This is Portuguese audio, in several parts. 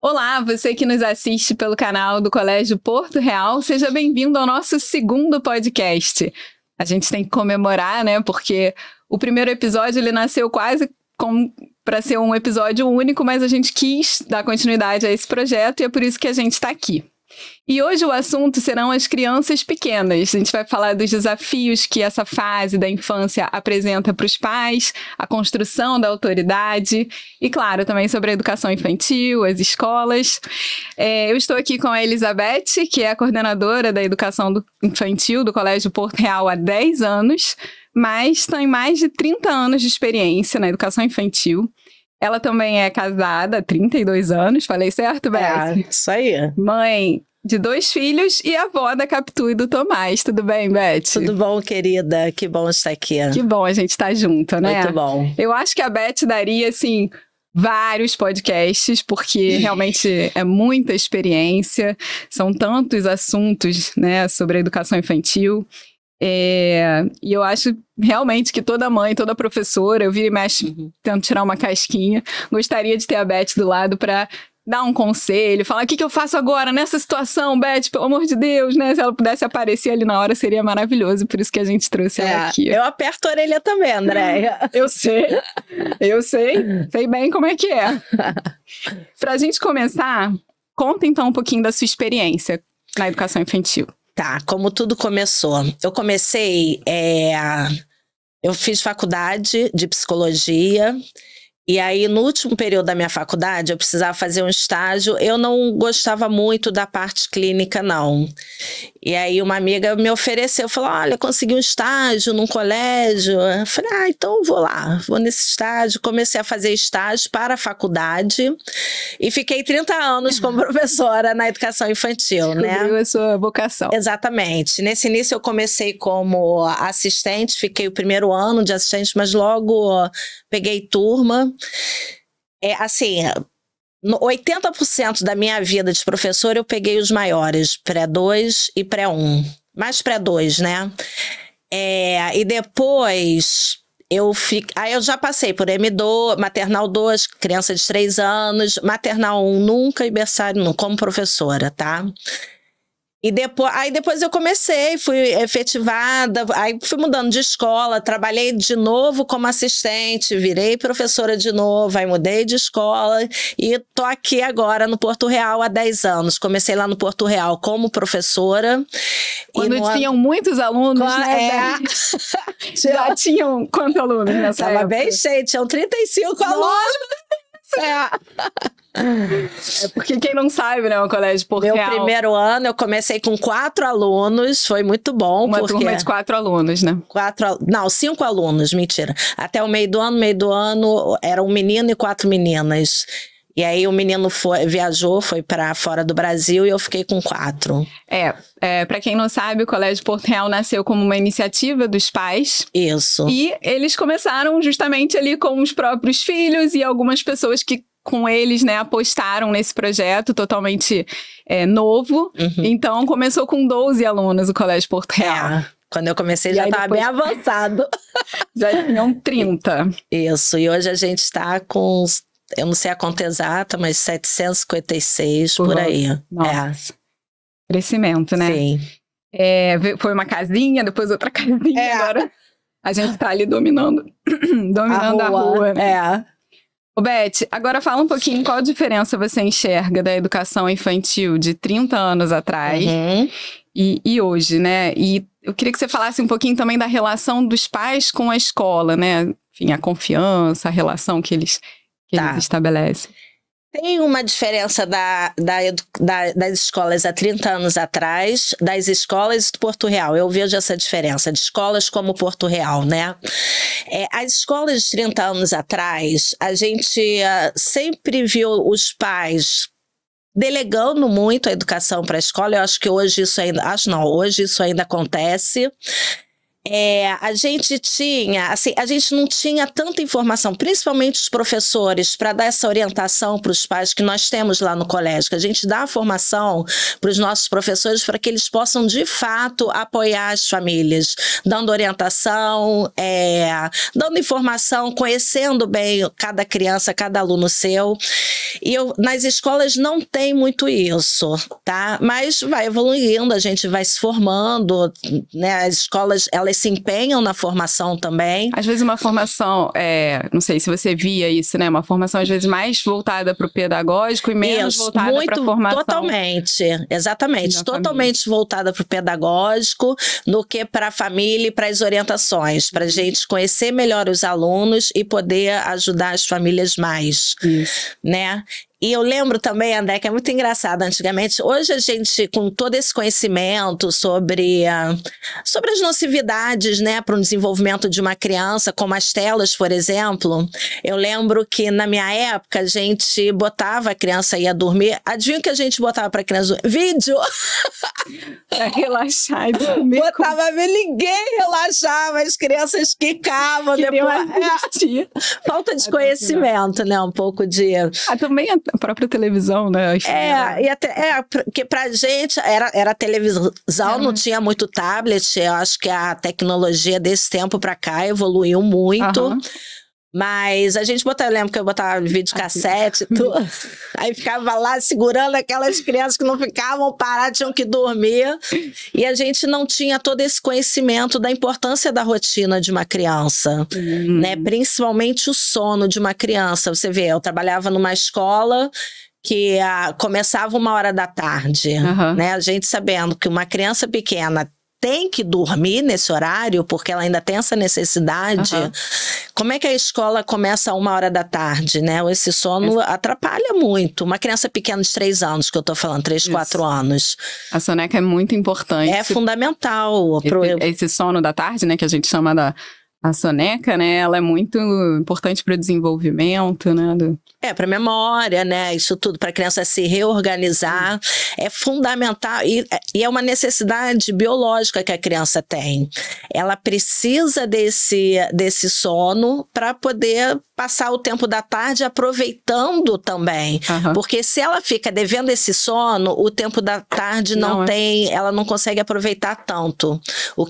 Olá, você que nos assiste pelo canal do Colégio Porto Real, seja bem-vindo ao nosso segundo podcast. A gente tem que comemorar, né? Porque o primeiro episódio ele nasceu quase para ser um episódio único, mas a gente quis dar continuidade a esse projeto e é por isso que a gente está aqui. E hoje o assunto serão as crianças pequenas. A gente vai falar dos desafios que essa fase da infância apresenta para os pais, a construção da autoridade e, claro, também sobre a educação infantil, as escolas. Eu estou aqui com a Elizabeth, que é a coordenadora da educação infantil do Colégio Porto Real há 10 anos, mas tem mais de 30 anos de experiência na educação infantil. Ela também é casada há 32 anos, falei certo, Beth? Isso aí. Mãe de 2 filhos e avó da Capitu e do Tomás. Tudo bem, Beth? Tudo bom, querida? Que bom estar aqui. Que bom a gente estar junto, né? Muito bom. Eu acho que a Beth daria, assim, vários podcasts, porque realmente é muita experiência, são tantos assuntos, né, sobre a educação infantil. E eu acho realmente que toda mãe, toda professora, eu viro e mexo tento tirar uma casquinha, gostaria de ter a Beth do lado para dar um conselho, falar o que eu faço agora nessa situação, Beth, pelo amor de Deus, né? Se ela pudesse aparecer ali na hora seria maravilhoso, por isso que a gente trouxe ela aqui. Eu aperto a orelha também, Andréia. Eu sei bem como é que é. Pra gente começar, conta então um pouquinho da sua experiência na educação infantil. Tá, como tudo começou. Eu fiz faculdade de psicologia. E aí, no último período da minha faculdade, eu precisava fazer um estágio. Eu não gostava muito da parte clínica, não. E aí, uma amiga me ofereceu, falou, olha, consegui um estágio num colégio. Eu falei, então vou lá, vou nesse estágio. Comecei a fazer estágio para a faculdade e fiquei 30 anos como professora na educação infantil, né? Descobriu a sua vocação. Exatamente. Nesse início, eu comecei como assistente, fiquei o primeiro ano de assistente, mas logo peguei turma. 80% da minha vida de professora eu peguei os maiores, pré-2 e pré-1. Mais pré-2, né? E depois aí eu já passei por M2, maternal 2, criança de 3 anos, maternal 1 nunca e berçário nunca, como professora, tá? E depois eu comecei, fui efetivada, aí fui mudando de escola, trabalhei de novo como assistente, virei professora de novo, aí mudei de escola e tô aqui agora no Porto Real há 10 anos. Comecei lá no Porto Real como professora. Quando tinham muitos alunos, né? Já tinham quantos alunos nessa época? Tava bem cheio, tinham 35 alunos. Porque quem não sabe, né, o Colégio Porto Real... Meu primeiro ano eu comecei com 4 alunos, foi muito bom. Uma turma de 4 alunos, né? 5 alunos, mentira. Até o meio do ano era um menino e 4 meninas. E aí o menino viajou, foi para fora do Brasil e eu fiquei com 4. Para quem não sabe, o Colégio Porto Real nasceu como uma iniciativa dos pais. Isso. E eles começaram justamente ali com os próprios filhos e algumas pessoas que com eles, né, apostaram nesse projeto totalmente novo. Então, começou com 12 alunos o Colégio Porto Real. Quando eu comecei já estava bem avançado. Já tinham 30. Isso, e hoje a gente está com... Eu não sei a conta exata, mas 756 por aí. Nossa. Crescimento, né? Sim. Foi uma casinha, depois outra casinha. Agora a gente tá ali dominando a rua, né? Ô, Beth, agora fala um pouquinho qual a diferença você enxerga da educação infantil de 30 anos atrás e hoje, né? E eu queria que você falasse um pouquinho também da relação dos pais com a escola, né? Enfim, a confiança, a relação que eles estabelecem. Tem uma diferença das escolas há 30 anos atrás, das escolas do Porto Real. Eu vejo essa diferença de escolas como Porto Real, né? As escolas de 30 anos atrás, a gente sempre viu os pais delegando muito a educação para a escola. Eu acho que hoje isso ainda... hoje isso ainda acontece. A gente tinha, assim, a gente não tinha tanta informação, principalmente os professores, para dar essa orientação para os pais que nós temos lá no colégio, que a gente dá a formação para os nossos professores para que eles possam, de fato, apoiar as famílias, dando orientação, dando informação, conhecendo bem cada criança, cada aluno seu. E nas escolas não tem muito isso, tá? Mas vai evoluindo, a gente vai se formando, né? As escolas, elas se empenham na formação também. Às vezes uma formação, não sei se você via isso, né? Uma formação às vezes mais voltada para o pedagógico e menos voltada para a formação. Totalmente, exatamente. Totalmente voltada para o pedagógico do que para a família e para as orientações, para a gente conhecer melhor os alunos e poder ajudar as famílias mais, né? E eu lembro também, André, que é muito engraçado, antigamente, hoje a gente, com todo esse conhecimento sobre as nocividades, né, para o desenvolvimento de uma criança, como as telas, por exemplo, eu lembro que na minha época a gente botava a criança ia dormir, adivinha o que a gente botava para a criança dormir? Vídeo! Pra relaxar e dormir. Botava, ninguém relaxava, as crianças quicavam depois. Falta de conhecimento, né, um pouco de... também a própria televisão, né? Porque pra gente era televisão, não tinha muito tablet, eu acho que a tecnologia desse tempo pra cá evoluiu muito. Mas a gente eu lembro que eu botava videocassete e tudo, aí ficava lá segurando aquelas crianças que não ficavam paradas, tinham que dormir, e a gente não tinha todo esse conhecimento da importância da rotina de uma criança, né? Principalmente o sono de uma criança. Você vê, eu trabalhava numa escola que começava 1h da tarde, né? A gente sabendo que uma criança pequena tem que dormir nesse horário, porque ela ainda tem essa necessidade. Como é que a escola começa 1h da tarde, né? Esse sono atrapalha muito. Uma criança pequena de 3 anos, que eu tô falando, 3, 4 anos. A soneca é muito importante. É fundamental. Esse sono da tarde, né, que a gente chama a soneca, né, ela é muito importante para o desenvolvimento, né? Para memória, né? Isso tudo, para a criança se reorganizar, é fundamental e é uma necessidade biológica que a criança tem. Ela precisa desse sono para poder passar o tempo da tarde aproveitando também, porque se ela fica devendo esse sono, o tempo da tarde ela não consegue aproveitar tanto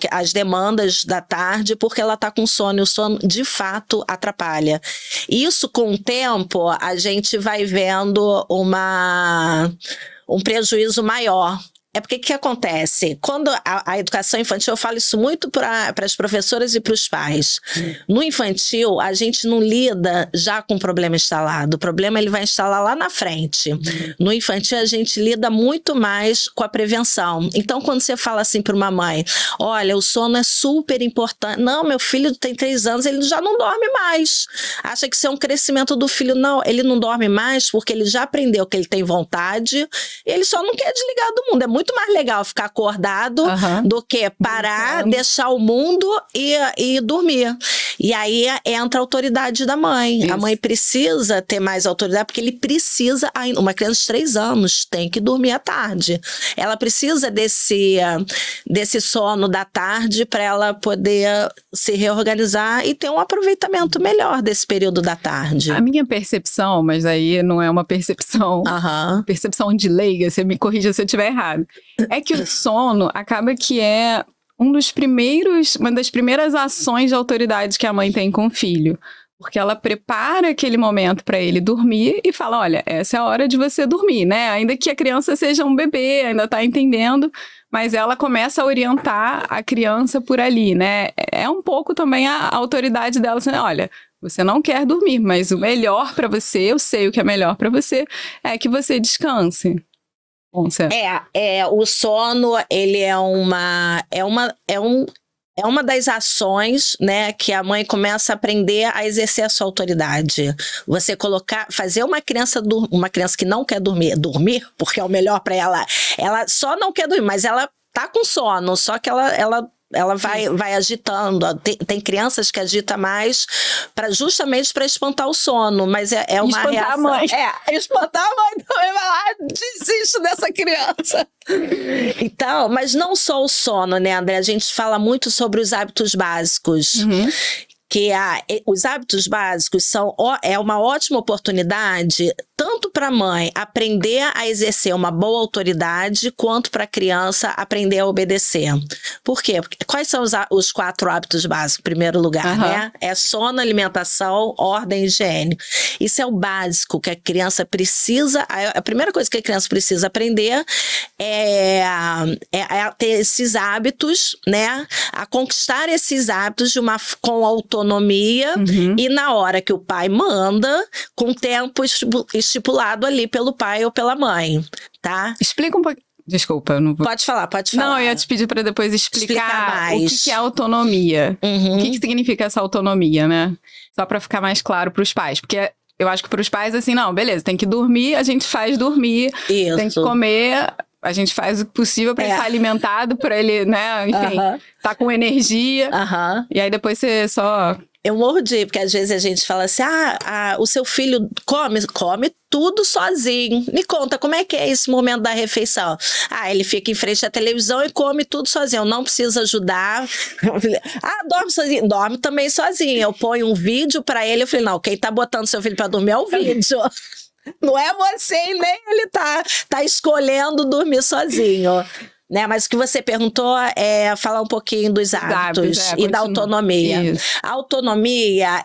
as demandas da tarde, porque ela está com sono, e o sono de fato atrapalha. Isso, com o tempo, a gente vai vendo um prejuízo maior. É porque o que acontece? Quando a educação infantil, eu falo isso muito para as professoras e para os pais. No infantil, a gente não lida já com o problema instalado. O problema ele vai instalar lá na frente. No infantil, a gente lida muito mais com a prevenção. Então, quando você fala assim para uma mãe, olha, o sono é super importante. Não, meu filho tem 3 anos, ele já não dorme mais. Acha que isso é um crescimento do filho. Não, ele não dorme mais porque ele já aprendeu que ele tem vontade, ele só não quer desligar do mundo. É muito mais legal ficar acordado do que parar, deixar o mundo e dormir. E aí entra a autoridade da mãe. Isso. A mãe precisa ter mais autoridade, porque ele precisa, uma criança de 3 anos tem que dormir à tarde. Ela precisa desse sono da tarde para ela poder se reorganizar e ter um aproveitamento melhor desse período da tarde. A minha percepção, mas aí não é uma percepção, percepção de leiga, você me corrija se eu estiver errado, é que o sono acaba que é uma das primeiras ações de autoridade que a mãe tem com o filho. Porque ela prepara aquele momento para ele dormir e fala, olha, essa é a hora de você dormir, né? Ainda que a criança seja um bebê, ainda está entendendo, mas ela começa a orientar a criança por ali, né? É um pouco também a autoridade dela, assim, olha, você não quer dormir, mas o melhor para você, eu sei o que é melhor para você, é que você descanse. O sono, ele é uma das ações, né, que a mãe começa a aprender a exercer a sua autoridade. Você fazer uma criança que não quer dormir, porque é o melhor para ela só não quer dormir, mas ela tá com sono, só que ela vai agitando. Tem crianças que agitam mais justamente para espantar o sono, mas é uma espantar reação. A mãe. Espantar a mãe também, mas falar, desisto dessa criança. Então, mas não só o sono, né, André? A gente fala muito sobre os hábitos básicos. Que os hábitos básicos é uma ótima oportunidade tanto para a mãe aprender a exercer uma boa autoridade, quanto para a criança aprender a obedecer. Por quê? Porque quais são os 4 hábitos básicos, em primeiro lugar, né? É sono, alimentação, ordem e higiene. Isso é o básico que a criança precisa. A primeira coisa que a criança precisa aprender é ter esses hábitos, né? A conquistar esses hábitos com autonomia e na hora que o pai manda, com tempo estipulado ali pelo pai ou pela mãe, tá? Explica um pouquinho. Desculpa, eu não vou... Pode falar. Não, eu ia te pedir para depois explicar mais. O que é autonomia. O que significa essa autonomia, né? Só para ficar mais claro para os pais. Porque eu acho que para os pais, assim, não, beleza, tem que dormir, a gente faz dormir. Isso. Tem que comer, a gente faz o possível para ele estar alimentado, para ele, né, enfim, tá com energia. E aí depois você só... Eu mordi, porque às vezes a gente fala assim, o seu filho come tudo sozinho. Me conta, como é que é esse momento da refeição? Ele fica em frente à televisão e come tudo sozinho. Eu não preciso ajudar. Dorme sozinho? Dorme também sozinho. Eu ponho um vídeo pra ele, eu falei, não, quem tá botando seu filho pra dormir é o vídeo. Não é você e nem ele tá escolhendo dormir sozinho. Né, mas o que você perguntou é falar um pouquinho dos hábitos e da autonomia. Isso. A autonomia,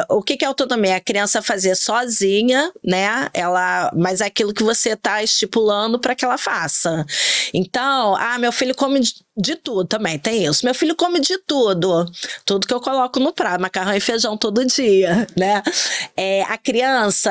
o que é autonomia? A criança fazer sozinha, né? Mas é aquilo que você está estipulando para que ela faça. Então, meu filho come de tudo também, tem isso. Meu filho come de tudo. Tudo que eu coloco no prato, macarrão e feijão todo dia, né? A criança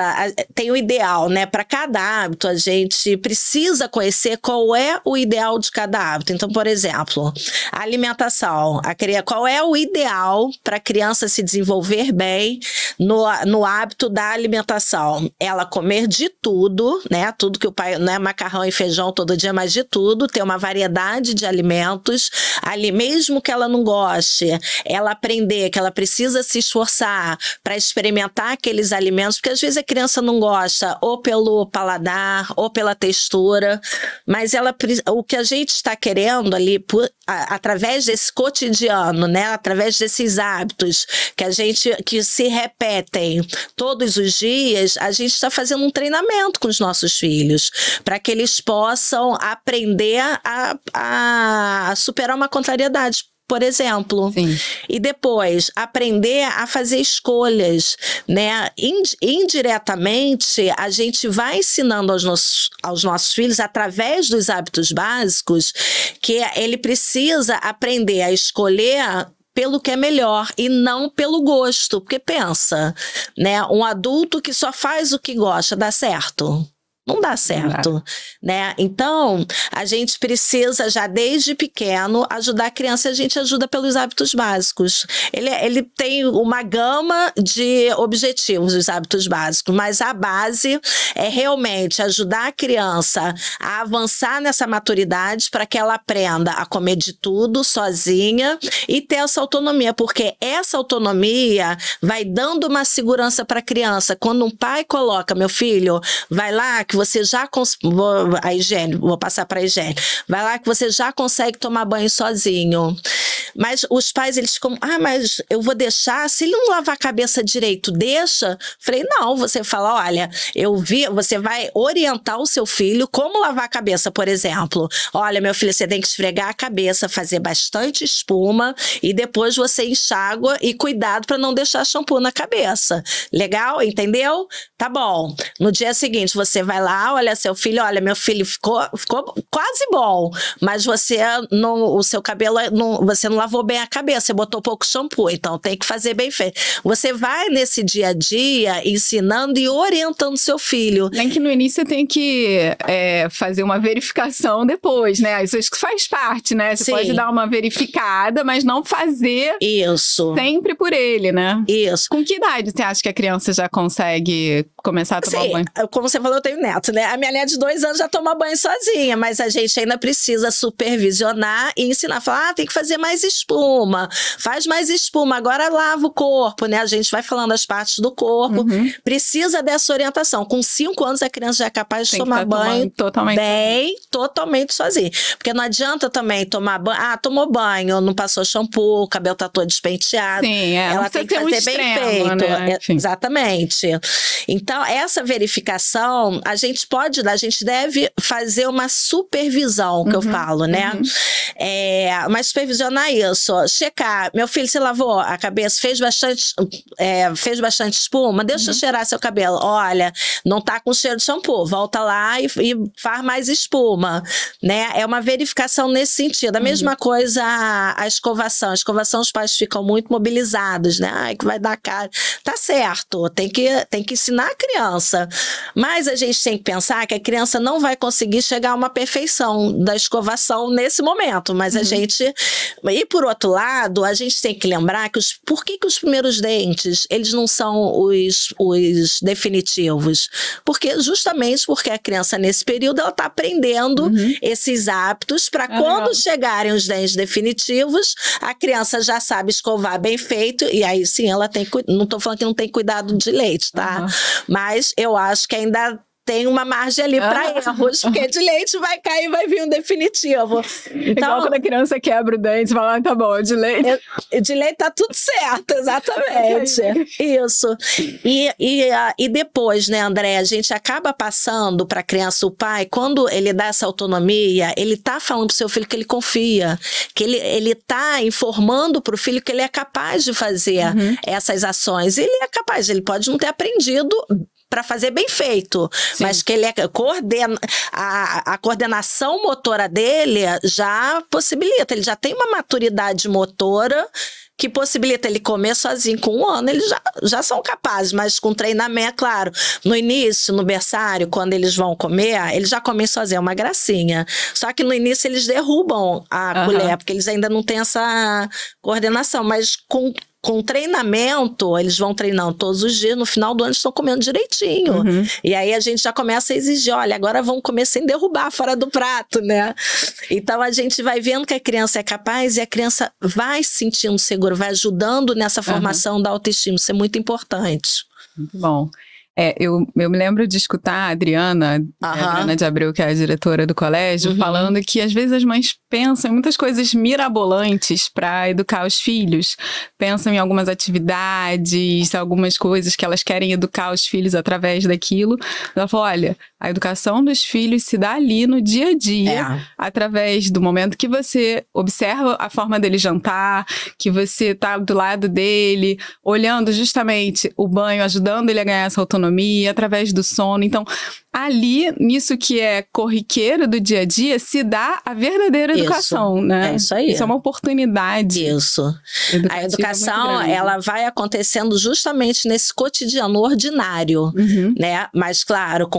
tem o ideal, né? Para cada hábito, a gente precisa conhecer qual é o ideal de cada hábito. Então, por exemplo, a alimentação. Qual é o ideal para a criança se desenvolver bem no hábito da alimentação? Ela comer de tudo, né? Tudo que o pai, né? Macarrão e feijão todo dia, mas de tudo, ter uma variedade de alimentos. Ali, mesmo que ela não goste, ela aprender que ela precisa se esforçar para experimentar aqueles alimentos, porque às vezes a criança não gosta ou pelo paladar ou pela textura, mas o que a gente está querendo ali, através desse cotidiano, né, através desses hábitos que se repetem todos os dias, a gente está fazendo um treinamento com os nossos filhos, para que eles possam aprender a superar uma contrariedade, por exemplo. Sim. E depois, aprender a fazer escolhas, né? Indiretamente, a gente vai ensinando aos nossos filhos, através dos hábitos básicos, que ele precisa aprender a escolher pelo que é melhor e não pelo gosto. Porque pensa, né? Um adulto que só faz o que gosta, dá certo? Não dá certo, né? Então, a gente precisa já desde pequeno ajudar a criança, e a gente ajuda pelos hábitos básicos. Ele tem uma gama de objetivos, os hábitos básicos, mas a base é realmente ajudar a criança a avançar nessa maturidade para que ela aprenda a comer de tudo sozinha e ter essa autonomia, porque essa autonomia vai dando uma segurança para a criança. Quando um pai coloca, meu filho, vai lá que você já vou passar para a higiene. Vai lá que você já consegue tomar banho sozinho. Mas os pais, eles ficam, mas eu vou deixar, se ele não lavar a cabeça direito, deixa? Falei, não, você fala, olha, você vai orientar o seu filho como lavar a cabeça, por exemplo. Olha, meu filho, você tem que esfregar a cabeça, fazer bastante espuma e depois você enxágua e cuidado para não deixar shampoo na cabeça. Legal? Entendeu? Tá bom. No dia seguinte, você vai lá, olha seu filho, olha, meu filho ficou quase bom, mas o seu cabelo, você não lavou bem a cabeça, você botou pouco shampoo, então tem que fazer bem feito. Você vai nesse dia a dia ensinando e orientando seu filho. Nem que no início você tem que fazer uma verificação depois, né? Isso faz parte, né? Você pode dar uma verificada, mas não fazer isso sempre por ele, né? Isso. Com que idade você acha que a criança já consegue começar a tomar banho? Como você falou, eu tenho neto, né? A minha neta de 2 anos já toma banho sozinha, mas a gente ainda precisa supervisionar e ensinar. Falar, tem que fazer mais espuma, faz mais espuma, agora lava o corpo, né? A gente vai falando as partes do corpo. Precisa dessa orientação. Com 5 anos, a criança já é capaz de tomar banho totalmente sozinha. Porque não adianta também tomar banho. Tomou banho, não passou shampoo, o cabelo tá todo despenteado. Sim, ela tem que fazer bem feito. Né? Exatamente. Então, essa verificação, a gente deve fazer uma supervisão, que eu falo, né? Mas supervisionar isso. Checar, meu filho, você lavou a cabeça, fez bastante espuma, deixa eu cheirar seu cabelo. Olha, não tá com cheiro de shampoo, volta lá e faz mais espuma, né? É uma verificação nesse sentido. A mesma coisa a escovação. A escovação, os pais ficam muito mobilizados, né? Ai, que vai dar cara. Tá certo, tem que ensinar a criança. Mas a gente tem que pensar que a criança não vai conseguir chegar a uma perfeição da escovação nesse momento. Mas a gente... E por outro lado, a gente tem que lembrar que por que os primeiros dentes, eles não são os definitivos? Justamente porque a criança, nesse período, ela tá aprendendo esses hábitos para quando chegarem os dentes definitivos, a criança já sabe escovar bem feito, e aí sim ela tem... Não tô falando que não tem cuidado de leite, tá? Mas eu acho que ainda tem uma margem ali para erros, porque de leite vai cair e vai vir um definitivo. Então, igual quando a criança quebra o dente e fala, tá bom, de leite. De leite tá tudo certo, exatamente. Isso. E depois, né, André, a gente acaba passando para a criança, o pai, quando ele dá essa autonomia, ele tá falando pro seu filho que ele confia, que ele tá informando pro filho que ele é capaz de fazer essas ações. Ele é capaz, ele pode não ter aprendido para fazer bem feito, mas que ele a coordenação motora dele já possibilita, ele já tem uma maturidade motora que possibilita ele comer sozinho. Com 1 ano, eles já são capazes, mas com treinamento, claro, no início, no berçário, quando eles vão comer, eles já comem sozinho, é uma gracinha. Só que no início eles derrubam a colher, porque eles ainda não têm essa coordenação, mas com treinamento, eles vão treinando todos os dias, no final do ano eles estão comendo direitinho. E aí a gente já começa a exigir, olha, agora vão comer sem derrubar fora do prato, né? Então a gente vai vendo que a criança é capaz e a criança vai se sentindo segura, vai ajudando nessa formação da autoestima. Isso é muito importante. Muito bom. Eu me lembro de escutar a Adriana de Abreu, que é a diretora do colégio, falando que às vezes as mães pensam em muitas coisas mirabolantes para educar os filhos. Pensam em algumas atividades, algumas coisas que elas querem educar os filhos através daquilo. Ela falou, olha, a educação dos filhos se dá ali no dia a dia, através do momento que você observa a forma dele jantar, que você tá do lado dele, olhando justamente o banho, ajudando ele a ganhar essa autonomia, através do sono. Então, ali, nisso que é corriqueiro do dia a dia, se dá a verdadeira educação, né? É isso aí. Isso é uma oportunidade. Isso. A educação, ela vai acontecendo justamente nesse cotidiano ordinário, né? Mas, claro,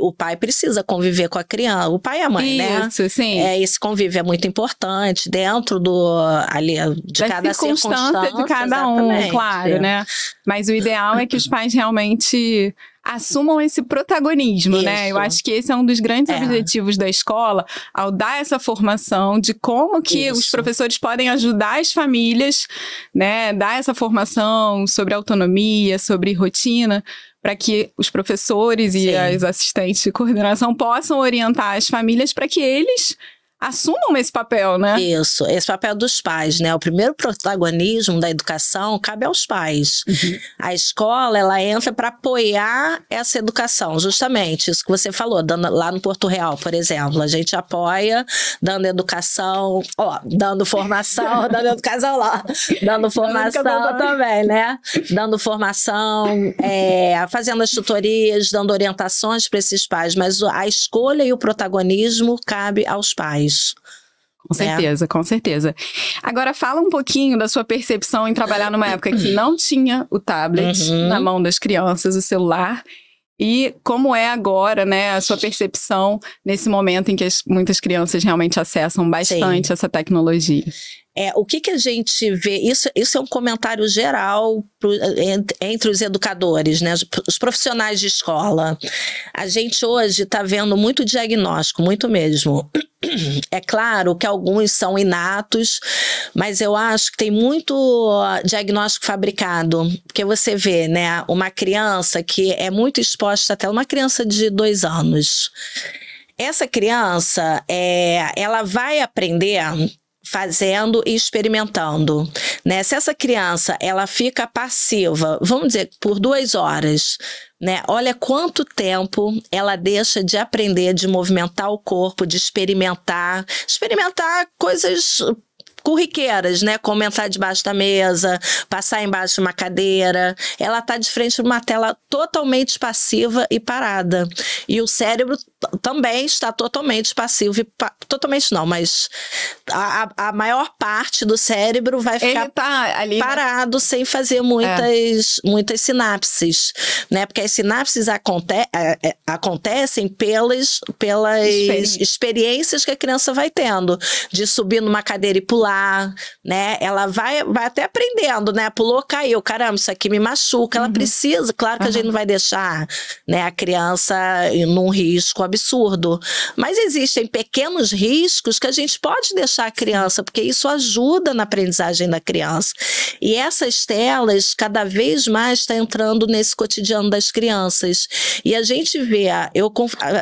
o pai precisa conviver com a criança, o pai e a mãe, né? Isso, sim. Esse convívio é muito importante dentro de cada circunstância de cada um, claro, né? Mas o ideal é que os pais realmente assumam esse protagonismo, né? Eu acho que esse é um dos grandes objetivos da escola, ao dar essa formação de como que os professores podem ajudar as famílias, né? Dar essa formação sobre autonomia, sobre rotina, para que os professores e as assistentes de coordenação possam orientar as famílias para que eles assumam esse papel, né? Isso, esse papel dos pais, né? O primeiro protagonismo da educação cabe aos pais. A escola, ela entra para apoiar essa educação, justamente isso que você falou, lá no Porto Real, por exemplo, a gente apoia dando educação, dando formação, dando educação lá, dando formação também, né? Dando formação, fazendo as tutorias, dando orientações para esses pais, mas a escolha e o protagonismo cabe aos pais. Com certeza, com certeza. Agora, fala um pouquinho da sua percepção em trabalhar numa época que não tinha o tablet na mão das crianças, o celular, E como é agora, né, a sua percepção nesse momento em que muitas crianças realmente acessam bastante essa tecnologia? O que a gente vê, isso é um comentário geral entre os educadores, né, os profissionais de escola. A gente hoje está vendo muito diagnóstico, muito mesmo. É claro que alguns são inatos, mas eu acho que tem muito diagnóstico fabricado, porque você vê, né, uma criança que é muito exposta até uma criança de 2 anos. Essa criança, ela vai aprender fazendo e experimentando, né? Se essa criança ela fica passiva, vamos dizer, por 2 horas, né? Olha quanto tempo ela deixa de aprender, de movimentar o corpo, de experimentar coisas corriqueiras, né? Como entrar debaixo da mesa, passar embaixo de uma cadeira. Ela está de frente a uma tela totalmente passiva e parada. E o cérebro também está totalmente passivo. Totalmente não, mas a maior parte do cérebro vai ficar ali, parado, né? Sem fazer muitas sinapses, né? Porque as sinapses acontecem pelas experiências que a criança vai tendo, de subir numa cadeira e pular, né? Ela vai até aprendendo, né? Pulou, caiu, caramba, isso aqui me machuca. Ela precisa, claro que a gente não vai deixar, né, a criança num risco absurdo, mas existem pequenos riscos que a gente pode deixar a criança, porque isso ajuda na aprendizagem da criança. E essas telas cada vez mais estão entrando nesse cotidiano das crianças. E a gente vê, a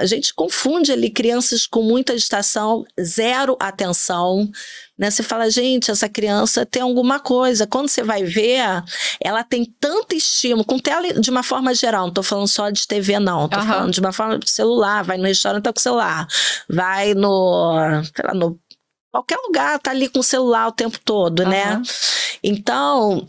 gente confunde ali crianças com muita agitação, zero atenção, né? Você fala, gente, essa criança tem alguma coisa. Quando você vai ver, ela tem tanto estímulo, com tela de uma forma geral, não estou falando só de TV, não. Estou falando de uma forma de celular, vai no restaurante, tá com o celular. Vai no qualquer lugar, tá ali com o celular o tempo todo, né? Então,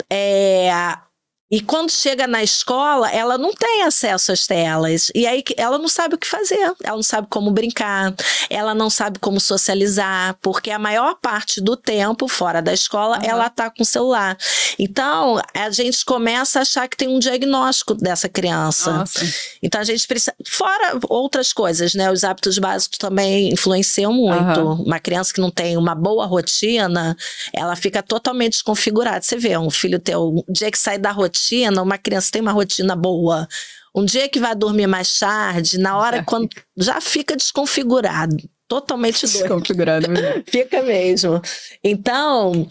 e quando chega na escola, ela não tem acesso às telas. E aí ela não sabe o que fazer. Ela não sabe como brincar. Ela não sabe como socializar. Porque a maior parte do tempo, fora da escola, ela está com o celular. Então, a gente começa a achar que tem um diagnóstico dessa criança. Nossa. Então, a gente precisa... Fora outras coisas, né? Os hábitos básicos também influenciam muito. Uma criança que não tem uma boa rotina, ela fica totalmente desconfigurada. Você vê, um filho teu, um dia que sai da rotina, uma criança tem uma rotina boa, um dia que vai dormir mais tarde, na hora quando já fica desconfigurado, totalmente doido. Desconfigurado mesmo. Fica mesmo. Então,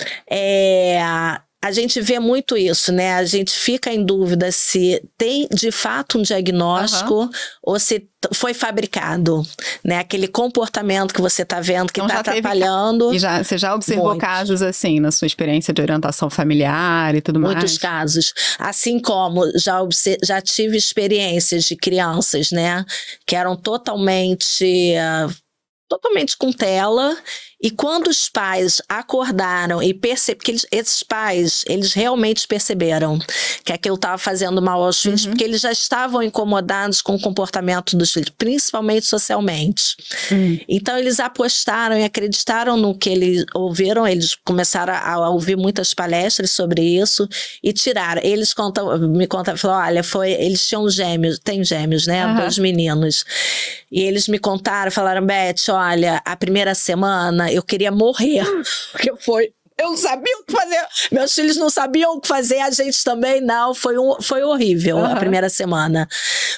a gente vê muito isso, né? A gente fica em dúvida se tem de fato um diagnóstico ou se foi fabricado, né? Aquele comportamento que você está vendo que está atrapalhando. E você já observou casos assim, na sua experiência de orientação familiar e tudo mais? Muitos casos. Assim como já tive experiências de crianças, né? Que eram totalmente com tela, e quando os pais acordaram e perceberam, porque esses pais, eles realmente perceberam que aquilo estava fazendo mal aos filhos, porque eles já estavam incomodados com o comportamento dos filhos, principalmente socialmente. Então eles apostaram e acreditaram no que eles ouviram, eles começaram a ouvir muitas palestras sobre isso e tiraram. Eles me contaram, falaram, olha, eles tinham tem gêmeos, né? 2 meninos. E eles me contaram, falaram, Beth, olha, a primeira semana eu queria morrer, porque eu não sabia o que fazer, meus filhos não sabiam o que fazer, a gente também não, foi horrível a primeira semana.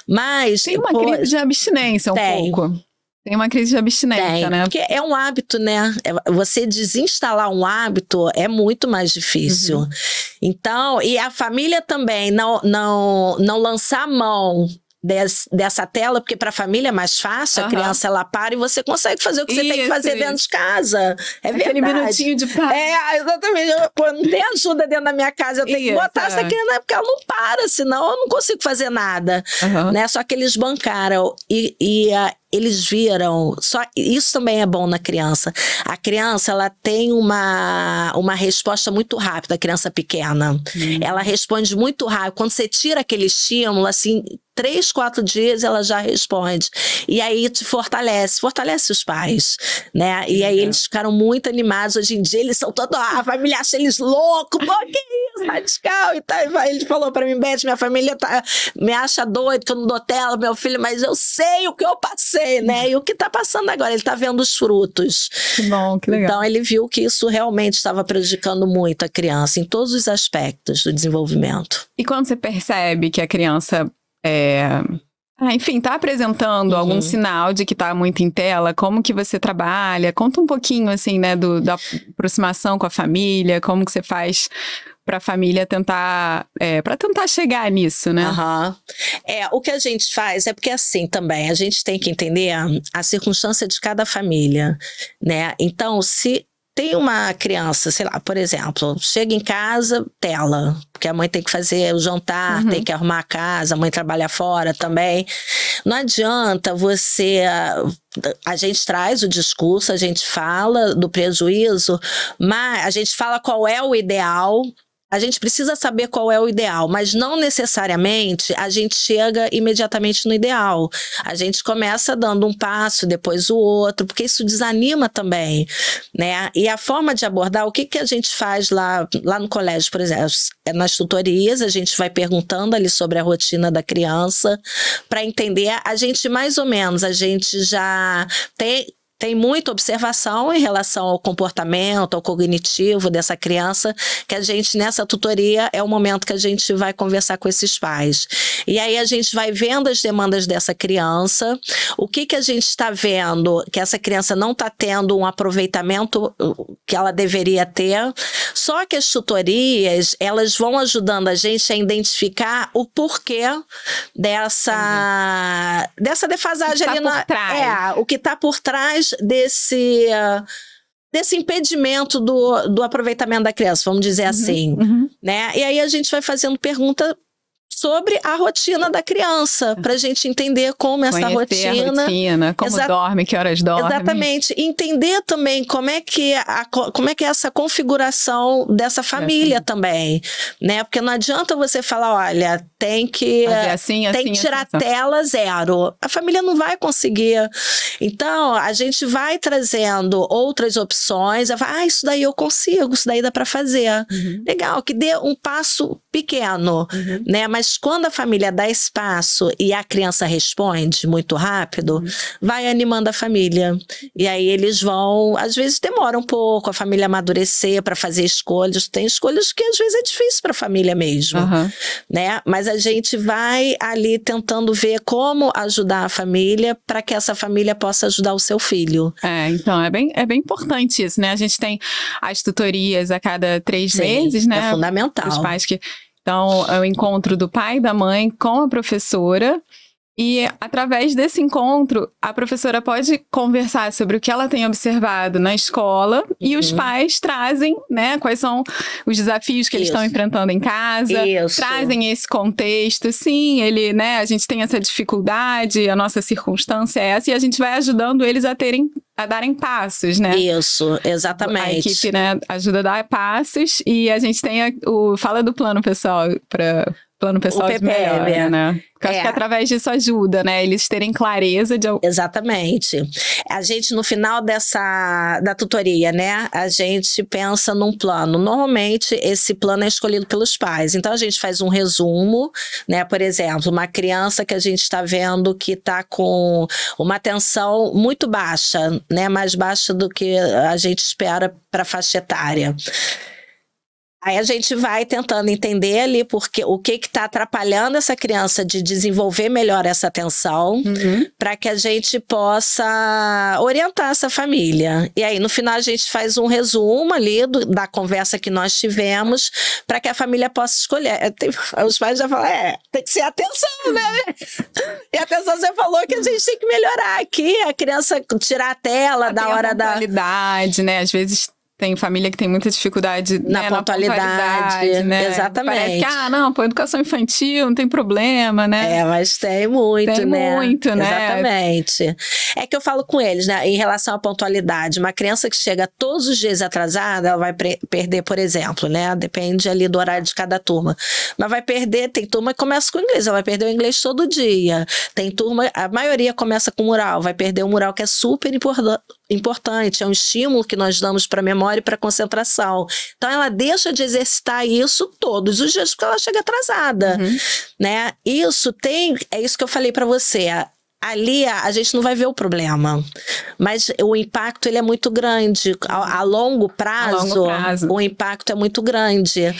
Mas tem uma crise de abstinência pouco. Tem uma crise de abstinência, né? Porque é um hábito, né? Você desinstalar um hábito é muito mais difícil. Então, e a família também não lançar a mão dessa tela, porque para a família é mais fácil, a criança ela para e você consegue fazer o que você tem que fazer dentro de casa. É verdade. Aquele minutinho de paz. Exatamente. Não tem ajuda dentro da minha casa, eu tenho que botar essa criança, porque ela não para, senão eu não consigo fazer nada. Né? Só que eles bancaram eles viram, isso também é bom na criança. A criança, ela tem uma resposta muito rápida, a criança pequena. Ela responde muito rápido. Quando você tira aquele estímulo, assim, 3, 4 dias ela já responde. E aí te fortalece os pais, né? E aí eles ficaram muito animados. Hoje em dia eles são todos, a família acha eles loucos. Pô, que radical e tal. Ele falou pra mim, Beth, minha família me acha doido que eu não dou tela, meu filho, mas eu sei o que eu passei, né? E o que tá passando agora, ele tá vendo os frutos. Que bom, que legal. Então ele viu que isso realmente estava prejudicando muito a criança em todos os aspectos do desenvolvimento. E quando você percebe que a criança enfim, está apresentando algum sinal de que está muito em tela, como que você trabalha? Conta um pouquinho, assim, né, da aproximação com a família, como que você faz para a família tentar, para tentar chegar nisso, né? O que a gente faz é porque assim também, a gente tem que entender a circunstância de cada família, né? Então, se tem uma criança, sei lá, por exemplo, chega em casa, tela, porque a mãe tem que fazer o jantar, tem que arrumar a casa, a mãe trabalha fora também. Não adianta a gente traz o discurso, a gente fala do prejuízo, mas a gente fala qual é o ideal. A gente precisa saber qual é o ideal, mas não necessariamente a gente chega imediatamente no ideal. A gente começa dando um passo, depois o outro, porque isso desanima também, né? E a forma de abordar, o que a gente faz lá no colégio, por exemplo, nas tutorias, a gente vai perguntando ali sobre a rotina da criança, para entender, a gente mais ou menos, a gente já tem muita observação em relação ao comportamento, ao cognitivo dessa criança, que a gente, nessa tutoria, é o momento que a gente vai conversar com esses pais. E aí a gente vai vendo as demandas dessa criança, o que a gente está vendo, que essa criança não está tendo um aproveitamento que ela deveria ter, só que as tutorias, elas vão ajudando a gente a identificar o porquê dessa defasagem ali o que está por trás desse impedimento do aproveitamento da criança, vamos dizer assim, né? E aí a gente vai fazendo pergunta sobre a rotina da criança, para a gente entender como essa rotina, como dorme, que horas dorme. Exatamente. Entender também como é que é essa configuração dessa família também, né? Porque não adianta você falar, olha, tem que tirar tela zero. A família não vai conseguir. Então, a gente vai trazendo outras opções. Isso daí eu consigo, isso daí dá para fazer. Legal, que dê um passo pequeno, né? Mas quando a família dá espaço e a criança responde muito rápido, vai animando a família. E aí eles vão, às vezes demora um pouco a família amadurecer para fazer escolhas. Tem escolhas que às vezes é difícil para a família mesmo, né? Mas a gente vai ali tentando ver como ajudar a família para que essa família possa ajudar o seu filho. Então é bem importante isso, né? A gente tem as tutorias a cada 3 meses, né? É fundamental. Os pais Então, é o encontro do pai e da mãe com a professora, e através desse encontro, a professora pode conversar sobre o que ela tem observado na escola, e os pais trazem, né, quais são os desafios que eles estão enfrentando em casa, trazem esse contexto. Sim, a gente tem essa dificuldade, a nossa circunstância é essa, e a gente vai ajudando eles a darem passos, né? Isso, exatamente. A equipe, né, ajuda a dar passos, e a gente tem fala do plano pessoal plano pessoal de melhora, né? Porque acho que através disso ajuda, né? Eles terem clareza de... Exatamente. A gente, no final da tutoria, né? A gente pensa num plano. Normalmente, esse plano é escolhido pelos pais. Então, a gente faz um resumo, né? Por exemplo, uma criança que a gente está vendo que está com uma atenção muito baixa, né? Mais baixa do que a gente espera para a faixa etária. Aí a gente vai tentando entender ali o que está atrapalhando essa criança de desenvolver melhor essa atenção, para que a gente possa orientar essa família. E aí, no final, a gente faz um resumo ali da conversa que nós tivemos, para que a família possa escolher. Os pais já falam, tem que ser atenção, né? E atenção, você falou que a gente tem que melhorar aqui, a criança tirar a tela da hora da... pontualidade, né? Às vezes... Tem família que tem muita dificuldade na pontualidade, né? Exatamente. Parece que, educação infantil, não tem problema, né? Mas tem muito, tem né? Muito, né? Exatamente. É que eu falo com eles, né? Em relação à pontualidade, uma criança que chega todos os dias atrasada, ela vai perder, por exemplo, né? Depende ali do horário de cada turma. Mas vai perder, tem turma que começa com inglês, ela vai perder o inglês todo dia. Tem turma, a maioria começa com mural, vai perder o mural, que é super importante, é um estímulo que nós damos para a memória memória e para concentração. Então, ela deixa de exercitar isso todos os dias, porque ela chega atrasada, né? É isso que eu falei para você. Ali a gente não vai ver o problema, mas o impacto ele é muito grande. A longo prazo, o impacto é muito grande.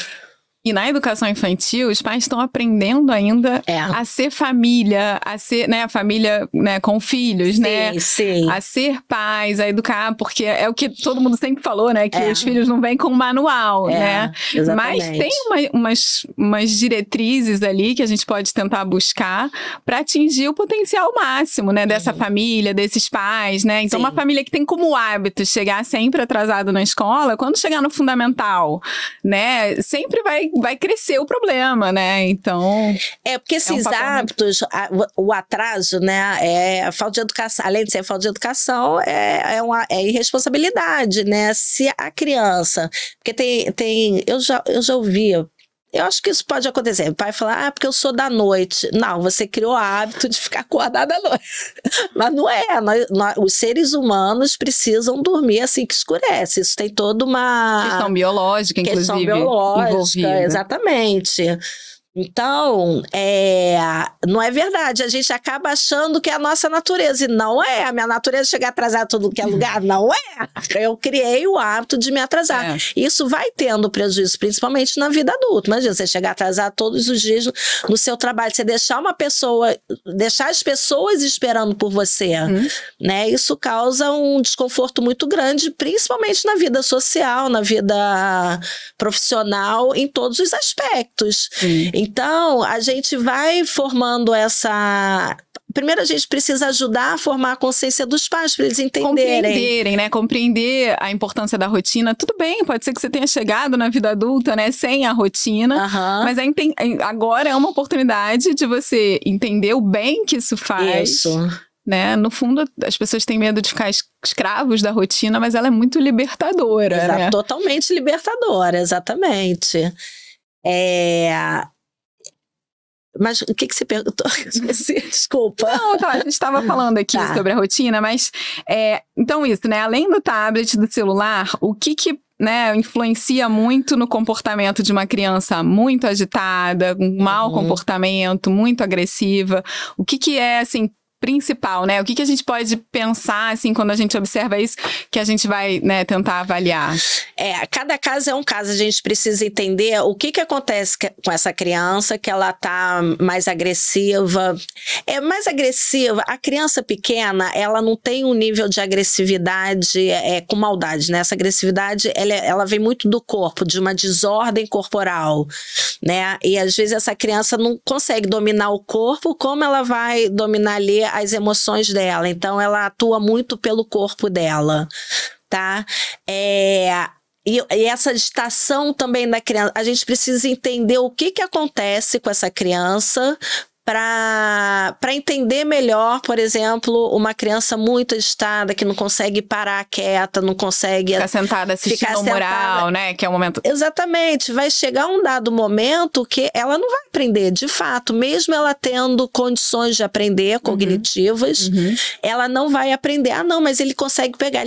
E na educação infantil, os pais estão aprendendo ainda a ser família, a ser, né, a família, né, com filhos, sim, né? Sim. A ser pais, a educar, porque é o que todo mundo sempre falou, né? Que os filhos não vêm com manual, né? Exatamente. Mas tem umas diretrizes ali que a gente pode tentar buscar para atingir o potencial máximo, né? Dessa família, desses pais, né? Então, uma família que tem como hábito chegar sempre atrasado na escola, quando chegar no fundamental, né? Sempre vai crescer o problema, né? Então... porque esses hábitos, o atraso, né? É falta de educação. Além de ser falta de educação, é irresponsabilidade, né? Se a criança... Porque eu já ouvi... Eu acho que isso pode acontecer. O pai fala, porque eu sou da noite. Não, você criou o hábito de ficar acordado à noite. Mas não é. Os seres humanos precisam dormir assim que escurece. Isso tem toda uma... Questão biológica, inclusive. Questão biológica, envolvida. Exatamente. Então, não é verdade. A gente acaba achando que é a nossa natureza. E não é. A minha natureza é chegar atrasada em todo que é lugar. Não é. Eu criei o hábito de me atrasar. Isso vai tendo prejuízo, principalmente na vida adulta. Imagina, você chegar atrasado todos os dias no seu trabalho. Você deixar as pessoas esperando por você. Né? Isso causa um desconforto muito grande, principalmente na vida social, na vida profissional, em todos os aspectos. Então, a gente vai formando essa... Primeiro, a gente precisa ajudar a formar a consciência dos pais, para eles entenderem. Né? Compreender a importância da rotina. Tudo bem, pode ser que você tenha chegado na vida adulta, né? Sem a rotina. Mas agora é uma oportunidade de você entender o bem que isso faz. Isso. Né? No fundo, as pessoas têm medo de ficar escravos da rotina, mas ela é muito libertadora. Né? Totalmente libertadora, exatamente. Mas o que você perguntou? Desculpa. Não, a gente estava falando aqui sobre a rotina, mas então isso, né? Além do tablet, do celular, o que né, influencia muito no comportamento de uma criança muito agitada, com mau comportamento, muito agressiva? O que é, assim, principal, né? O que a gente pode pensar, assim, quando a gente observa isso, que a gente vai, né, tentar avaliar? Cada caso é um caso. A gente precisa entender o que acontece com essa criança, que ela tá mais agressiva. Mais agressiva. A criança pequena, ela não tem um nível de agressividade com maldade, né? Essa agressividade, ela vem muito do corpo, de uma desordem corporal, né? E às vezes essa criança não consegue dominar o corpo, como ela vai dominar ali as emoções dela. Então, ela atua muito pelo corpo dela, tá? E essa agitação também da criança, a gente precisa entender o que acontece com essa criança para entender melhor, por exemplo, uma criança muito agitada, que não consegue parar quieta, não consegue... Ficar sentada assistindo o mural, né? Que é o momento... Exatamente. Vai chegar um dado momento que ela não vai aprender, de fato. Mesmo ela tendo condições de aprender, cognitivas, ela não vai aprender. Não, mas ele consegue pegar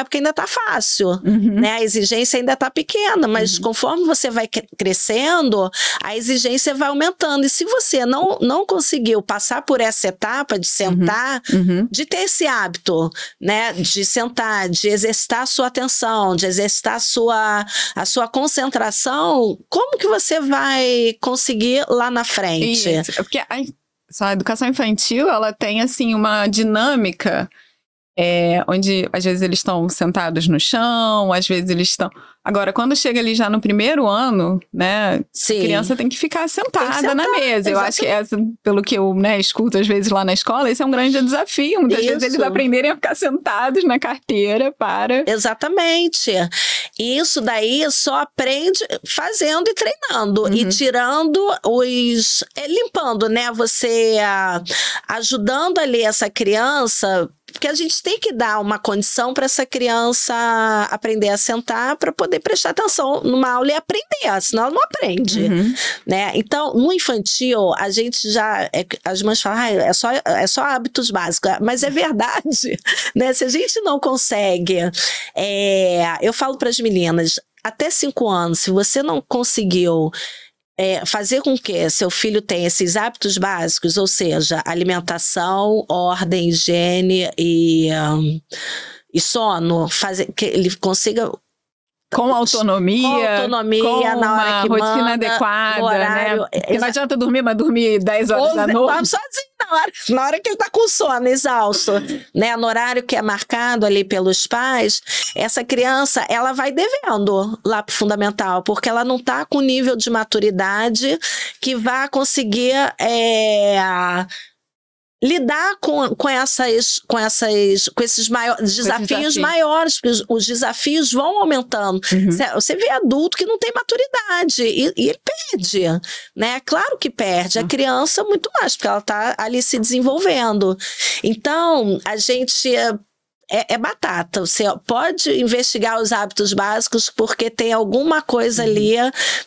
porque ainda tá fácil. Né? A exigência ainda tá pequena, mas conforme você vai crescendo, a exigência vai aumentando. E se você não conseguiu passar por essa etapa de sentar, de ter esse hábito, né, de sentar, de exercitar a sua atenção, de exercitar a sua concentração, como que você vai conseguir lá na frente? Isso, porque a educação infantil, ela tem, assim, uma dinâmica onde às vezes eles estão sentados no chão, às vezes eles estão... Agora, quando chega ali já no primeiro ano, né, a criança tem que ficar sentada na mesa. Eu acho que pelo que eu, né, escuto às vezes lá na escola, esse é um grande desafio. Muitas vezes eles aprenderem a ficar sentados na carteira para... Exatamente. E isso daí só aprende fazendo e treinando. E tirando limpando, né? Você ajudando ali essa criança... Porque a gente tem que dar uma condição para essa criança aprender a sentar para poder prestar atenção numa aula e aprender, senão ela não aprende. Né? Então, no infantil, a gente já... as mães falam, é só hábitos básicos. Mas é verdade. Né? Se a gente não consegue... eu falo para as meninas, até 5 anos, se você não conseguiu... fazer com que seu filho tenha esses hábitos básicos, ou seja, alimentação, ordem, higiene e sono, que ele consiga... Com autonomia, na hora que rotina manda, adequada, horário, né? Porque não adianta dormir, mas dormir 10 horas da noite. Dorme sozinho na hora que ele está com sono, exausto, né? No horário que é marcado ali pelos pais, essa criança, ela vai devendo lá pro fundamental, porque ela não está com nível de maturidade que vá conseguir lidar com esses desafios maiores, porque os desafios vão aumentando. Você vê adulto que não tem maturidade e ele perde, né? Claro que perde. A criança muito mais, porque ela está ali se desenvolvendo. Então, a gente... É batata, você pode investigar os hábitos básicos porque tem alguma coisa ali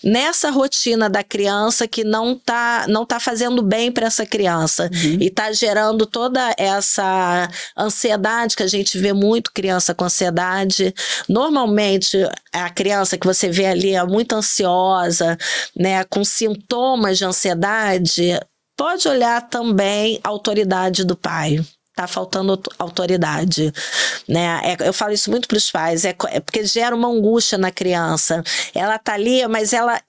nessa rotina da criança que não tá fazendo bem para essa criança e tá gerando toda essa ansiedade que a gente vê muito criança com ansiedade. Normalmente a criança que você vê ali é muito ansiosa, né, com sintomas de ansiedade, pode olhar também a autoridade do pai. Tá faltando autoridade, né? Eu falo isso muito para os pais, porque gera uma angústia na criança. Ela tá ali, mas ela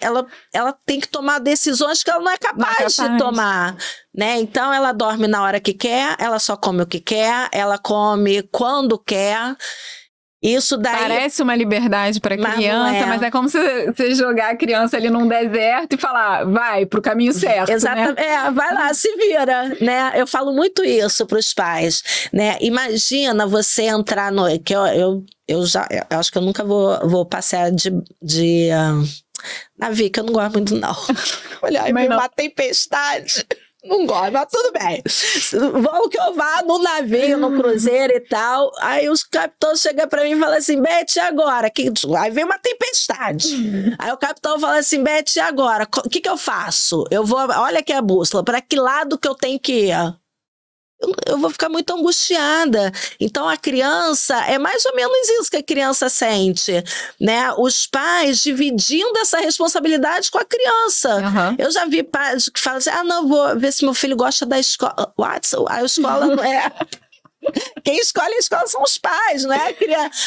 tem que tomar decisões que ela não é capaz de tomar, né? Então ela dorme na hora que quer, ela só come o que quer, ela come quando quer. Isso daí... Parece uma liberdade para criança, mas é como você jogar a criança ali num deserto e falar, vai pro caminho certo. Exatamente, né? Vai lá, se vira, né? Eu falo muito isso para os pais, né? Imagina você entrar no... que eu acho que eu nunca vou passear de navio, que eu não gosto muito, não. Olha, uma tempestade... Não gosto, mas tudo bem. Vamos que eu vá no navio, no cruzeiro e tal. Aí os capitães chegam pra mim e falam assim, Beth, e agora? Aí vem uma tempestade. Aí o capitão fala assim, Beth, e agora? O que eu faço? Olha aqui a bússola, para que lado que eu tenho que ir? Eu vou ficar muito angustiada. Então a criança, é mais ou menos isso que a criança sente, né? Os pais dividindo essa responsabilidade com a criança. Eu já vi pais que falam assim, não, vou ver se meu filho gosta da escola. A escola não é... Quem escolhe a escola são os pais, não é?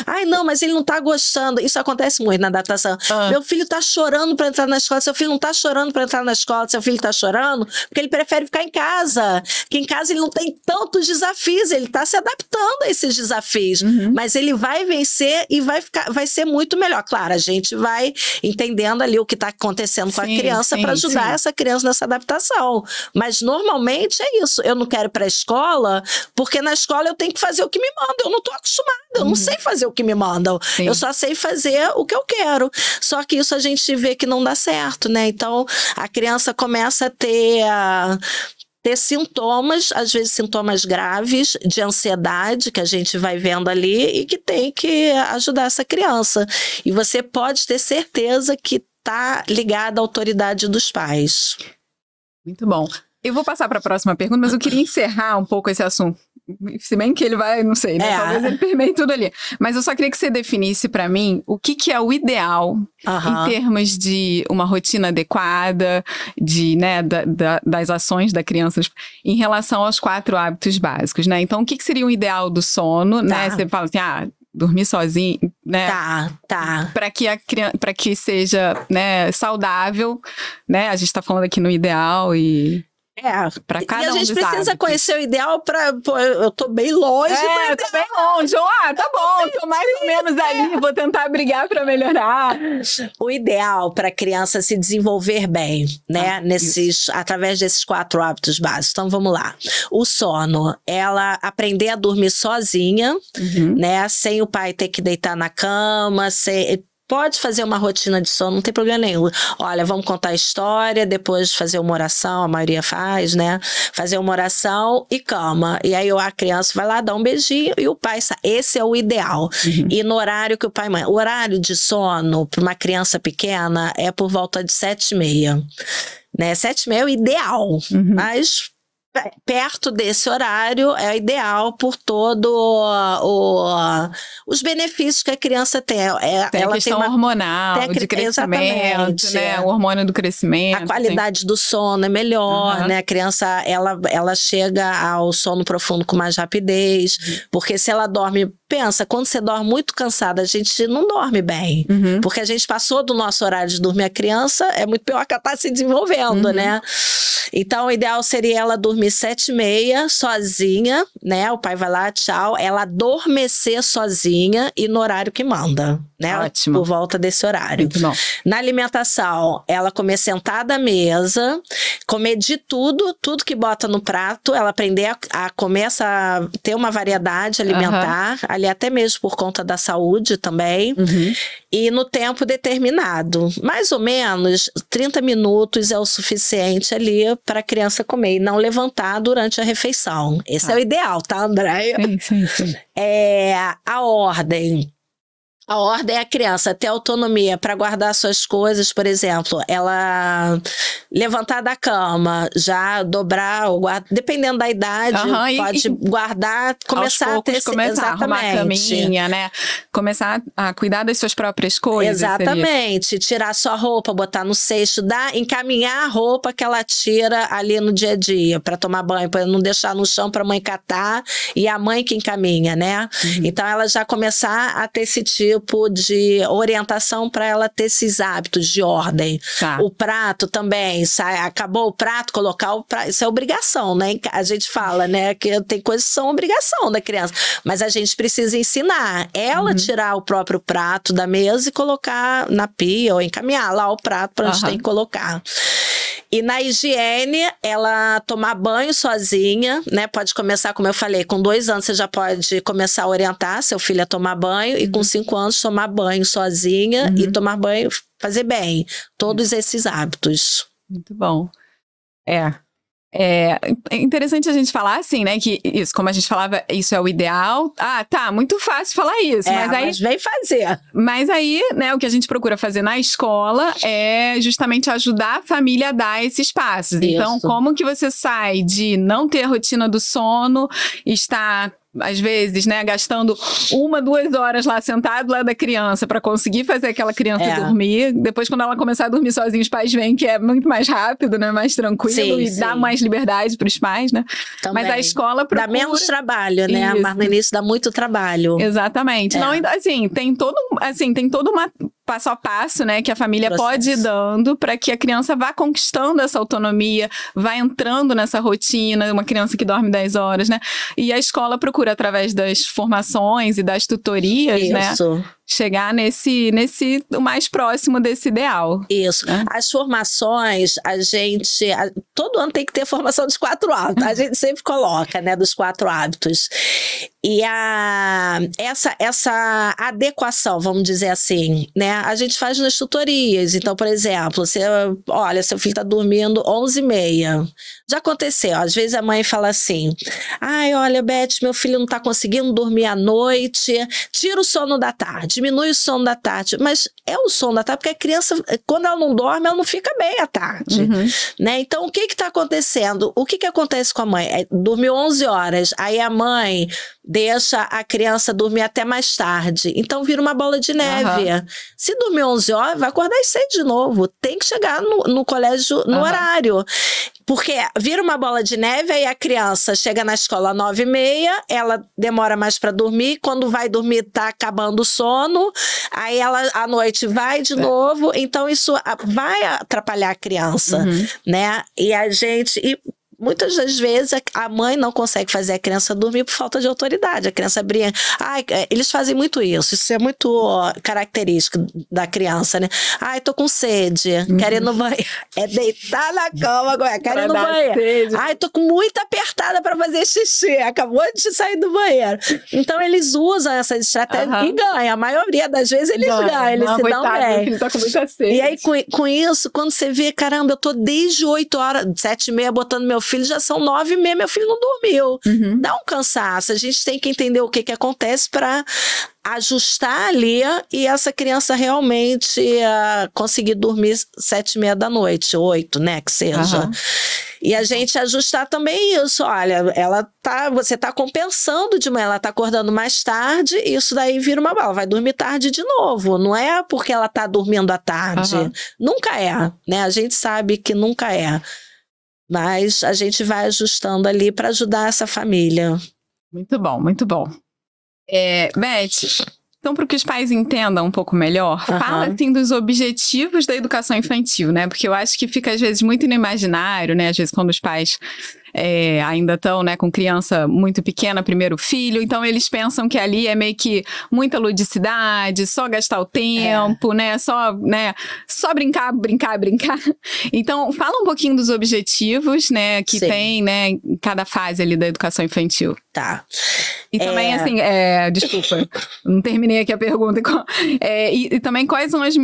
Ai, não, mas ele não tá gostando. Isso acontece muito na adaptação. Meu filho tá chorando para entrar na escola. Seu filho não tá chorando para entrar na escola. Seu filho tá chorando porque ele prefere ficar em casa. Que em casa ele não tem tantos desafios. Ele tá se adaptando a esses desafios. Mas ele vai vencer e vai ser muito melhor. Claro, a gente vai entendendo ali o que tá acontecendo com a criança para ajudar essa criança nessa adaptação. Mas normalmente é isso. Eu não quero ir pra escola porque na escola eu tenho que fazer o que me mandam, eu não tô acostumada, eu não sei fazer o que me mandam, eu só sei fazer o que eu quero, só que isso a gente vê que não dá certo, né? Então a criança começa a ter sintomas, às vezes sintomas graves de ansiedade que a gente vai vendo ali e que tem que ajudar essa criança, e você pode ter certeza que tá ligada à autoridade dos pais. Muito bom. Eu vou passar para a próxima pergunta, mas eu queria encerrar um pouco esse assunto. Se bem que ele vai, não sei, né? Talvez ele permeie tudo ali. Mas eu só queria que você definisse para mim o que é o ideal em termos de uma rotina adequada, né, das ações da criança em relação aos 4 hábitos básicos, né? Então, o que seria o ideal do sono, né? Você fala assim, dormir sozinho, né? Tá. Para que seja, né, saudável, né? A gente tá falando aqui no ideal para cada e a gente precisa hábitos. Conhecer o ideal eu tô bem longe. Eu tô bem longe. Tá bom, tô mais ou menos ali, vou tentar brigar para melhorar. O ideal para a criança se desenvolver bem, né? Através desses 4 hábitos básicos. Então vamos lá. O sono, ela aprender a dormir sozinha, né? Sem o pai ter que deitar na cama, pode fazer uma rotina de sono, não tem problema nenhum. Olha, vamos contar a história, depois fazer uma oração, a maioria faz, né? Fazer uma oração e cama. E aí a criança vai lá, dá um beijinho e o pai sai. Esse é o ideal. E no horário que o pai... O horário de sono para uma criança pequena é por volta de 7h30. Né? 7h30 é o ideal, mas... perto desse horário é ideal por os benefícios que a criança tem. Tem a questão hormonal, de crescimento, né? O hormônio do crescimento. A qualidade do sono é melhor, né? A criança, ela chega ao sono profundo com mais rapidez, porque se ela dorme... Pensa, quando você dorme muito cansada, a gente não dorme bem. Porque a gente passou do nosso horário de dormir a criança, é muito pior que ela está se desenvolvendo, né? Então, o ideal seria ela dormir 7h30, sozinha, né? O pai vai lá, tchau. Ela adormecer sozinha e no horário que manda, né? Ótimo. Por volta desse horário. Muito bom. Na alimentação, ela comer sentada à mesa, comer de tudo que bota no prato, ela aprender a comer, ter uma variedade alimentar, ali até mesmo por conta da saúde também, e no tempo determinado. Mais ou menos 30 minutos é o suficiente ali para a criança comer e não levantar durante a refeição. Esse é o ideal, tá, Andréia? Sim. A ordem. A ordem é a criança ter autonomia para guardar suas coisas, por exemplo, ela levantar da cama, já dobrar, ou dependendo da idade, pode guardar, começar a ter... Começar a arrumar a caminha, né? Começar a cuidar das suas próprias coisas. Exatamente. Tirar sua roupa, botar no cesto, encaminhar a roupa que ela tira ali no dia a dia, para tomar banho, para não deixar no chão para a mãe catar, e a mãe que encaminha, né? Então, ela já começar a ter esse tipo de orientação para ela ter esses hábitos de ordem. O prato também, acabou o prato, colocar o prato, isso é obrigação, né? A gente fala, né, que tem coisas que são obrigação da criança, mas a gente precisa ensinar ela tirar o próprio prato da mesa e colocar na pia ou encaminhar lá o prato para onde tem que colocar. E na higiene, ela tomar banho sozinha, né? Pode começar, como eu falei, com 2 anos você já pode começar a orientar seu filho a tomar banho, e com 5 anos tomar banho sozinha e tomar banho, fazer bem. Todos esses hábitos. Muito bom. É interessante a gente falar assim, né, que isso, como a gente falava, isso é o ideal. Tá, muito fácil falar isso, mas vem fazer. Mas aí, né, o que a gente procura fazer na escola é justamente ajudar a família a dar esse espaço. Então, como que você sai de não ter a rotina do sono, estar... às vezes, né, gastando 1-2 horas lá sentado lá da criança para conseguir fazer aquela criança dormir. Depois, quando ela começar a dormir sozinha, os pais veem que é muito mais rápido, né, mais tranquilo, e dá mais liberdade para os pais, né? Também. Mas a escola procura... dá menos trabalho, né? Mas no início dá muito trabalho. Exatamente. Não, assim, tem todo uma passo a passo, né, que a família pode ir dando para que a criança vá conquistando essa autonomia, vá entrando nessa rotina, uma criança que dorme 10 horas, né? E a escola procura, através das formações e das tutorias, né, chegar o mais próximo desse ideal. Isso. Né? As formações, todo ano tem que ter formação dos 4 hábitos. A gente sempre coloca, né, dos 4 hábitos. E essa adequação, vamos dizer assim, né, a gente faz nas tutorias. Então, por exemplo, olha, seu filho está dormindo 11h30. Já aconteceu, às vezes a mãe fala assim: olha, Beth, meu filho não está conseguindo dormir à noite, tira o sono da tarde, diminui o sono da tarde. Mas é o sono da tarde, porque a criança, quando ela não dorme, ela não fica bem à tarde. Né? Então, o que está acontecendo? O que acontece com a mãe? Dormiu 11 horas, aí a mãe deixa a criança dormir até mais tarde. Então, vira uma bola de neve. Se dormir 11 horas, vai acordar às 6 de novo. Tem que chegar no colégio no horário. Porque vira uma bola de neve, aí a criança chega na escola às 9h30, ela demora mais para dormir, quando vai dormir tá acabando o sono, aí ela à noite vai de novo, então isso vai atrapalhar a criança, né? E a gente... muitas das vezes a mãe não consegue fazer a criança dormir por falta de autoridade. A criança brinca. Eles fazem muito isso. Isso é muito característico da criança, né? Tô com sede, quero ir no banheiro. É deitar na cama agora, quero ir no banheiro. Tô muito apertada para fazer xixi. Acabou de sair do banheiro. Então eles usam essas estratégias e ganham. A maioria das vezes eles ganham, eles se dão bem. Ele tá com muita sede. E aí com isso, quando você vê, caramba, eu tô desde 8 horas, 7h30 botando meu filho, já são 9h30, meu filho não dormiu. Dá um cansaço. A gente tem que entender o que acontece para ajustar ali e essa criança realmente conseguir dormir 7h30 da noite, 8, né, que seja. E a gente ajustar também isso. Olha, você tá compensando de manhã, ela tá acordando mais tarde, isso daí vira uma bala, vai dormir tarde de novo. Não é porque ela tá dormindo à tarde. Nunca é, né? A gente sabe que nunca é. Mas a gente vai ajustando ali para ajudar essa família. Muito bom, muito bom. Beth, então, para que os pais entendam um pouco melhor, fala assim dos objetivos da educação infantil, né? Porque eu acho que fica às vezes muito no imaginário, né? Às vezes quando os pais ainda estão, né, com criança muito pequena, primeiro filho, então eles pensam que ali é meio que muita ludicidade, só gastar o tempo, né? Só brincar. Então, fala um pouquinho dos objetivos, né, que tem, né, em cada fase ali da educação infantil. Tá. E também, assim, desculpa, não terminei aqui a pergunta. E também quais são as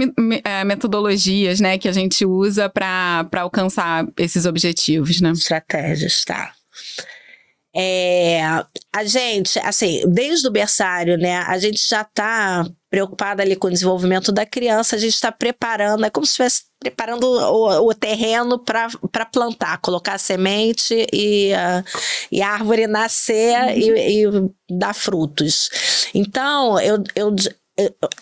metodologias, né, que a gente usa para alcançar esses objetivos, né? Estratégias, tá. A gente, assim, desde o berçário, né, a gente já está preocupada ali com o desenvolvimento da criança, a gente está preparando, é como se estivesse preparando o terreno para plantar, colocar a semente e a árvore nascer e dar frutos. Então,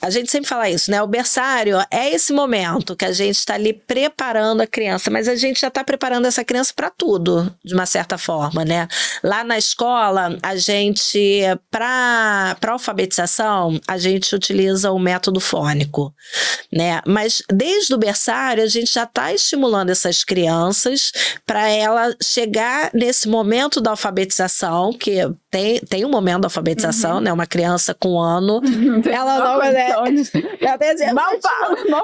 a gente sempre fala isso, né? O berçário é esse momento que a gente está ali preparando a criança, mas a gente já está preparando essa criança para tudo, de uma certa forma, né? Lá na escola, a gente, para alfabetização, a gente utiliza o método fônico, né? Mas desde o berçário, a gente já está estimulando essas crianças para ela chegar nesse momento da alfabetização, que tem um momento da alfabetização, né? Uma criança com 1 ano, ela não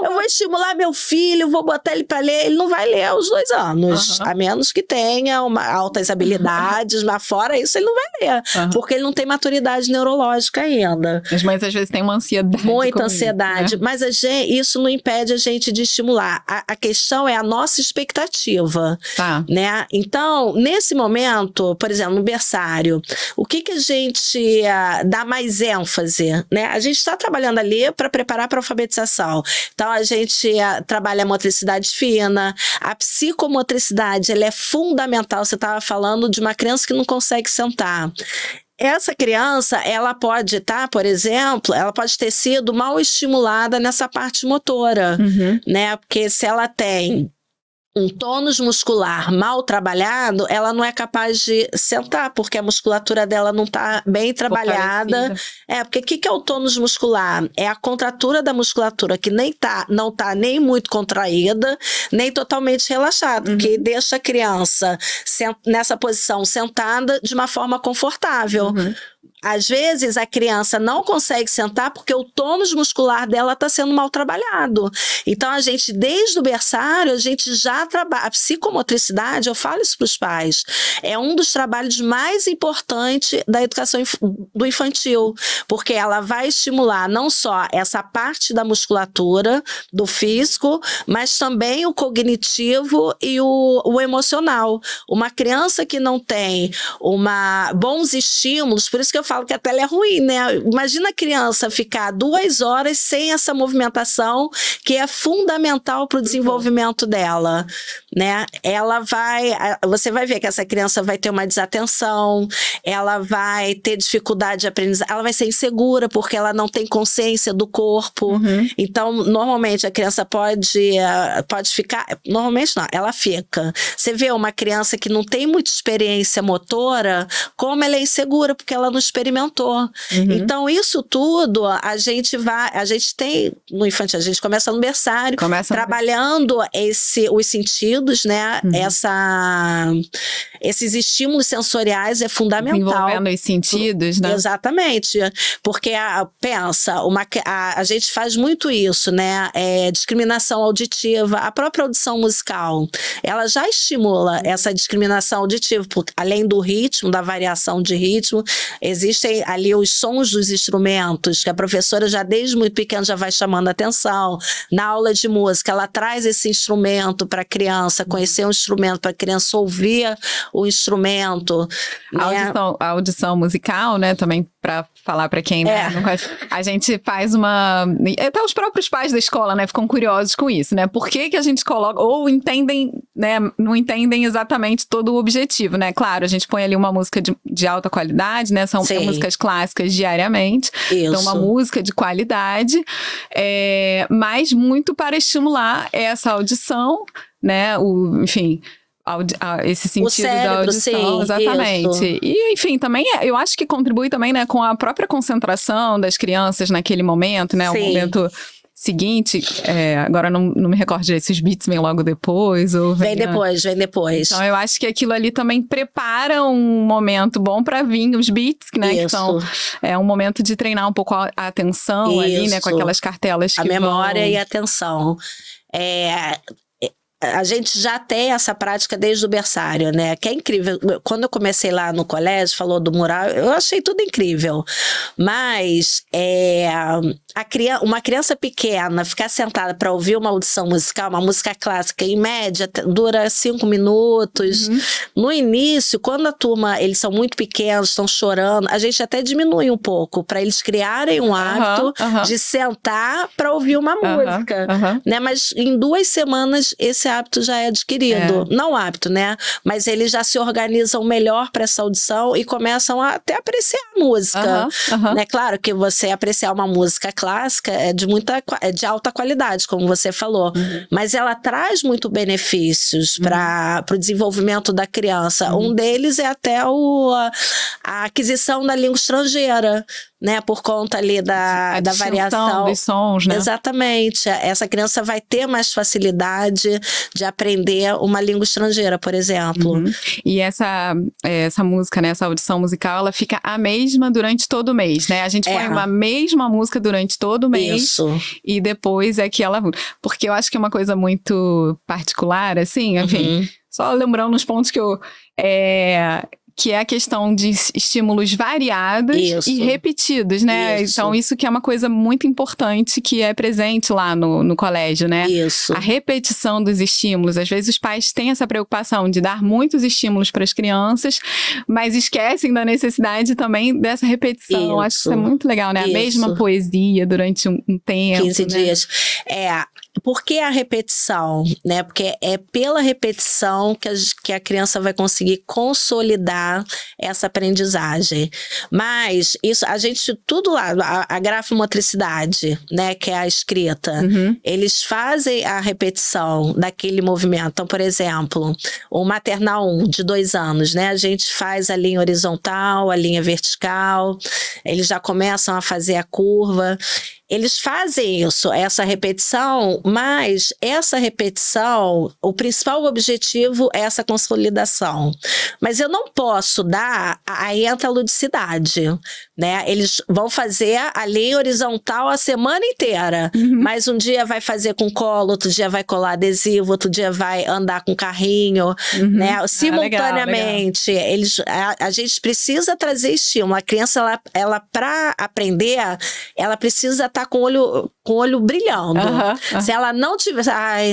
eu vou estimular meu filho, vou botar ele para ler, ele não vai ler aos 2 anos, a menos que tenha altas habilidades, mas fora isso ele não vai ler, porque ele não tem maturidade neurológica ainda. As mães às vezes têm uma ansiedade. Muita ansiedade, né? mas isso não impede a gente de estimular. A questão é a nossa expectativa, né? Então, nesse momento, por exemplo, no berçário, o que a gente dá mais ênfase, né? A gente está trabalhando ali para preparar para a alfabetização. Então, a gente trabalha a motricidade fina, a psicomotricidade, ela é fundamental. Você estava falando de uma criança que não consegue sentar. Essa criança, ela pode estar, por exemplo, ela pode ter sido mal estimulada nessa parte motora, né? Porque se ela tem um tônus muscular mal trabalhado, ela não é capaz de sentar, porque a musculatura dela não está bem trabalhada. Porque o que é o tônus muscular? É a contratura da musculatura que não está nem muito contraída, nem totalmente relaxada, que deixa a criança nessa posição sentada de uma forma confortável. Às vezes a criança não consegue sentar porque o tônus muscular dela está sendo mal trabalhado. Então a gente, desde o berçário, a gente já trabalha. A psicomotricidade, eu falo isso para os pais, é um dos trabalhos mais importantes da educação do infantil, porque ela vai estimular não só essa parte da musculatura, do físico, mas também o cognitivo e o emocional. Uma criança que não tem bons estímulos, por isso que eu falo que a tela é ruim, né? Imagina a criança ficar 2 horas sem essa movimentação que é fundamental para o desenvolvimento dela, né? Você vai ver que essa criança vai ter uma desatenção, ela vai ter dificuldade de aprendizagem, ela vai ser insegura porque ela não tem consciência do corpo. Então, normalmente a criança pode ficar, normalmente não, ela fica. Você vê uma criança que não tem muita experiência motora, como ela é insegura porque ela não experimenta experimentou. Então, isso tudo, a gente tem no infantil, a gente começa no berçário, trabalhando os sentidos, né? Esses estímulos sensoriais é fundamental. Desenvolvendo os sentidos, né? Exatamente. Porque, pensa, a gente faz muito isso, né? Discriminação auditiva, a própria audição musical, ela já estimula essa discriminação auditiva, porque, além do ritmo, da variação de ritmo, existem ali os sons dos instrumentos, que a professora já desde muito pequena já vai chamando a atenção. Na aula de música, ela traz esse instrumento para a criança, conhecer um instrumento, para a criança ouvir o instrumento. A audição musical, né, também para falar para quem não conhece, a gente faz uma... Até os próprios pais da escola, né, ficam curiosos com isso, né? Por que a gente coloca... Ou entendem, né, não entendem exatamente todo o objetivo, né? Claro, a gente põe ali uma música de alta qualidade, né? São músicas clássicas diariamente. Isso. Então, uma música de qualidade, mas muito para estimular essa audição, né? Enfim... esse sentido cérebro, da audição, sim, exatamente. Isso. E, enfim, também eu acho que contribui também, né, com a própria concentração das crianças naquele momento, né, sim. O momento seguinte, agora não me recordo direito se os beats vêm logo depois ou vem depois. Então eu acho que aquilo ali também prepara um momento bom para vir os beats, né, que são um momento de treinar um pouco a atenção ali, né, com aquelas cartelas que a memória e a atenção. A gente já tem essa prática desde o berçário, né? Que é incrível. Quando eu comecei lá no colégio, falou do mural, eu achei tudo incrível. Mas uma criança pequena ficar sentada para ouvir uma audição musical, uma música clássica, em média, dura 5 minutos. No início, quando a turma, eles são muito pequenos, estão chorando, a gente até diminui um pouco, para eles criarem um hábito de sentar para ouvir uma música. Né? Mas em 2 semanas, esse hábito já é adquirido. Não hábito, né? Mas eles já se organizam melhor para essa audição e começam a até apreciar a música. Né? Claro que você apreciar uma música clássica é de alta qualidade, como você falou. Mas ela traz muito benefícios para o desenvolvimento da criança. Um deles é até a aquisição da língua estrangeira, né, por conta ali da variação dos sons, né? Exatamente. Essa criança vai ter mais facilidade de aprender uma língua estrangeira, por exemplo. E essa música, né, essa audição musical, ela fica a mesma durante todo o mês, né? A gente põe uma mesma música durante todo o mês. Isso. E depois é que ela... Porque eu acho que é uma coisa muito particular, assim, enfim. Só lembrando os pontos que eu... que é a questão de estímulos variados e repetidos, né? Então, isso que é uma coisa muito importante que é presente lá no colégio, né? A repetição dos estímulos. Às vezes, os pais têm essa preocupação de dar muitos estímulos para as crianças, mas esquecem da necessidade também dessa repetição. Acho que isso é muito legal, né? A mesma poesia durante um tempo. 15 dias. Por que a repetição? Né? Porque é pela repetição que a criança vai conseguir consolidar essa aprendizagem. Mas isso, a gente, tudo lá, a grafomotricidade, né, que é a escrita, eles fazem a repetição daquele movimento. Então, por exemplo, o maternal 1, de 2 anos, né, a gente faz a linha horizontal, a linha vertical, eles já começam a fazer a curva. Eles fazem isso, essa repetição, mas essa repetição, o principal objetivo é essa consolidação. Mas eu não posso dar, aí entra a ludicidade, né? Eles vão fazer a linha horizontal a semana inteira, mas um dia vai fazer com colo, outro dia vai colar adesivo, outro dia vai andar com carrinho, né? Simultaneamente, legal. A gente precisa trazer estímulo. A criança, ela para aprender, ela precisa estar com o olho brilhando. Se ela não tiver,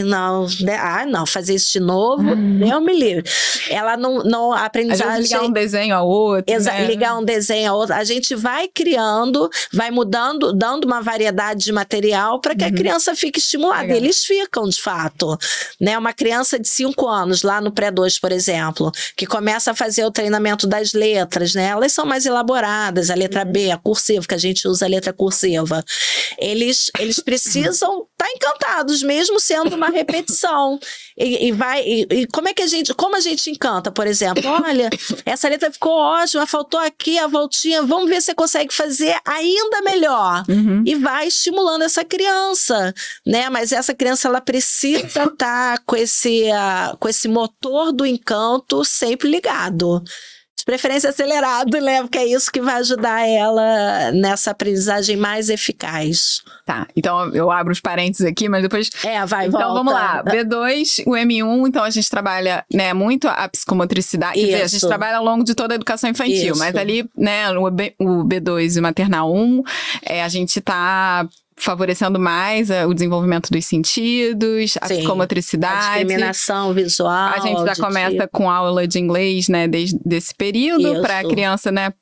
não, fazer isso de novo, Deus me livre. Ela não a aprendizagem. Ligar um desenho a outro. Né? Ligar um desenho a outro. A gente vai criando, vai mudando, dando uma variedade de material para que a criança fique estimulada. Legal. Eles ficam, de fato. Né? Uma criança de 5 anos, lá no pré-2, por exemplo, que começa a fazer o treinamento das letras, né? Elas são mais elaboradas, a letra B, a cursiva, que a gente usa a letra cursiva. eles precisam estar encantados, mesmo sendo uma repetição. E como a gente encanta, por exemplo, olha, essa letra ficou ótima, faltou aqui a voltinha, vamos ver se você consegue fazer ainda melhor. E vai estimulando essa criança, né? Mas essa criança, ela precisa estar com esse motor do encanto sempre ligado. De preferência acelerado, né? Porque é isso que vai ajudar ela nessa aprendizagem mais eficaz. Tá, então eu abro os parênteses aqui, mas depois... Vai, então, volta. vamos lá. B2, o M1, então a gente trabalha, né, muito a psicomotricidade. Quer dizer, a gente trabalha ao longo de toda a educação infantil, mas ali, né, o B2 e o maternal 1, a gente tá favorecendo mais o desenvolvimento dos sentidos, a psicomotricidade. A discriminação visual. A gente já começa com aula de inglês, né, desde esse período, para a criança, né,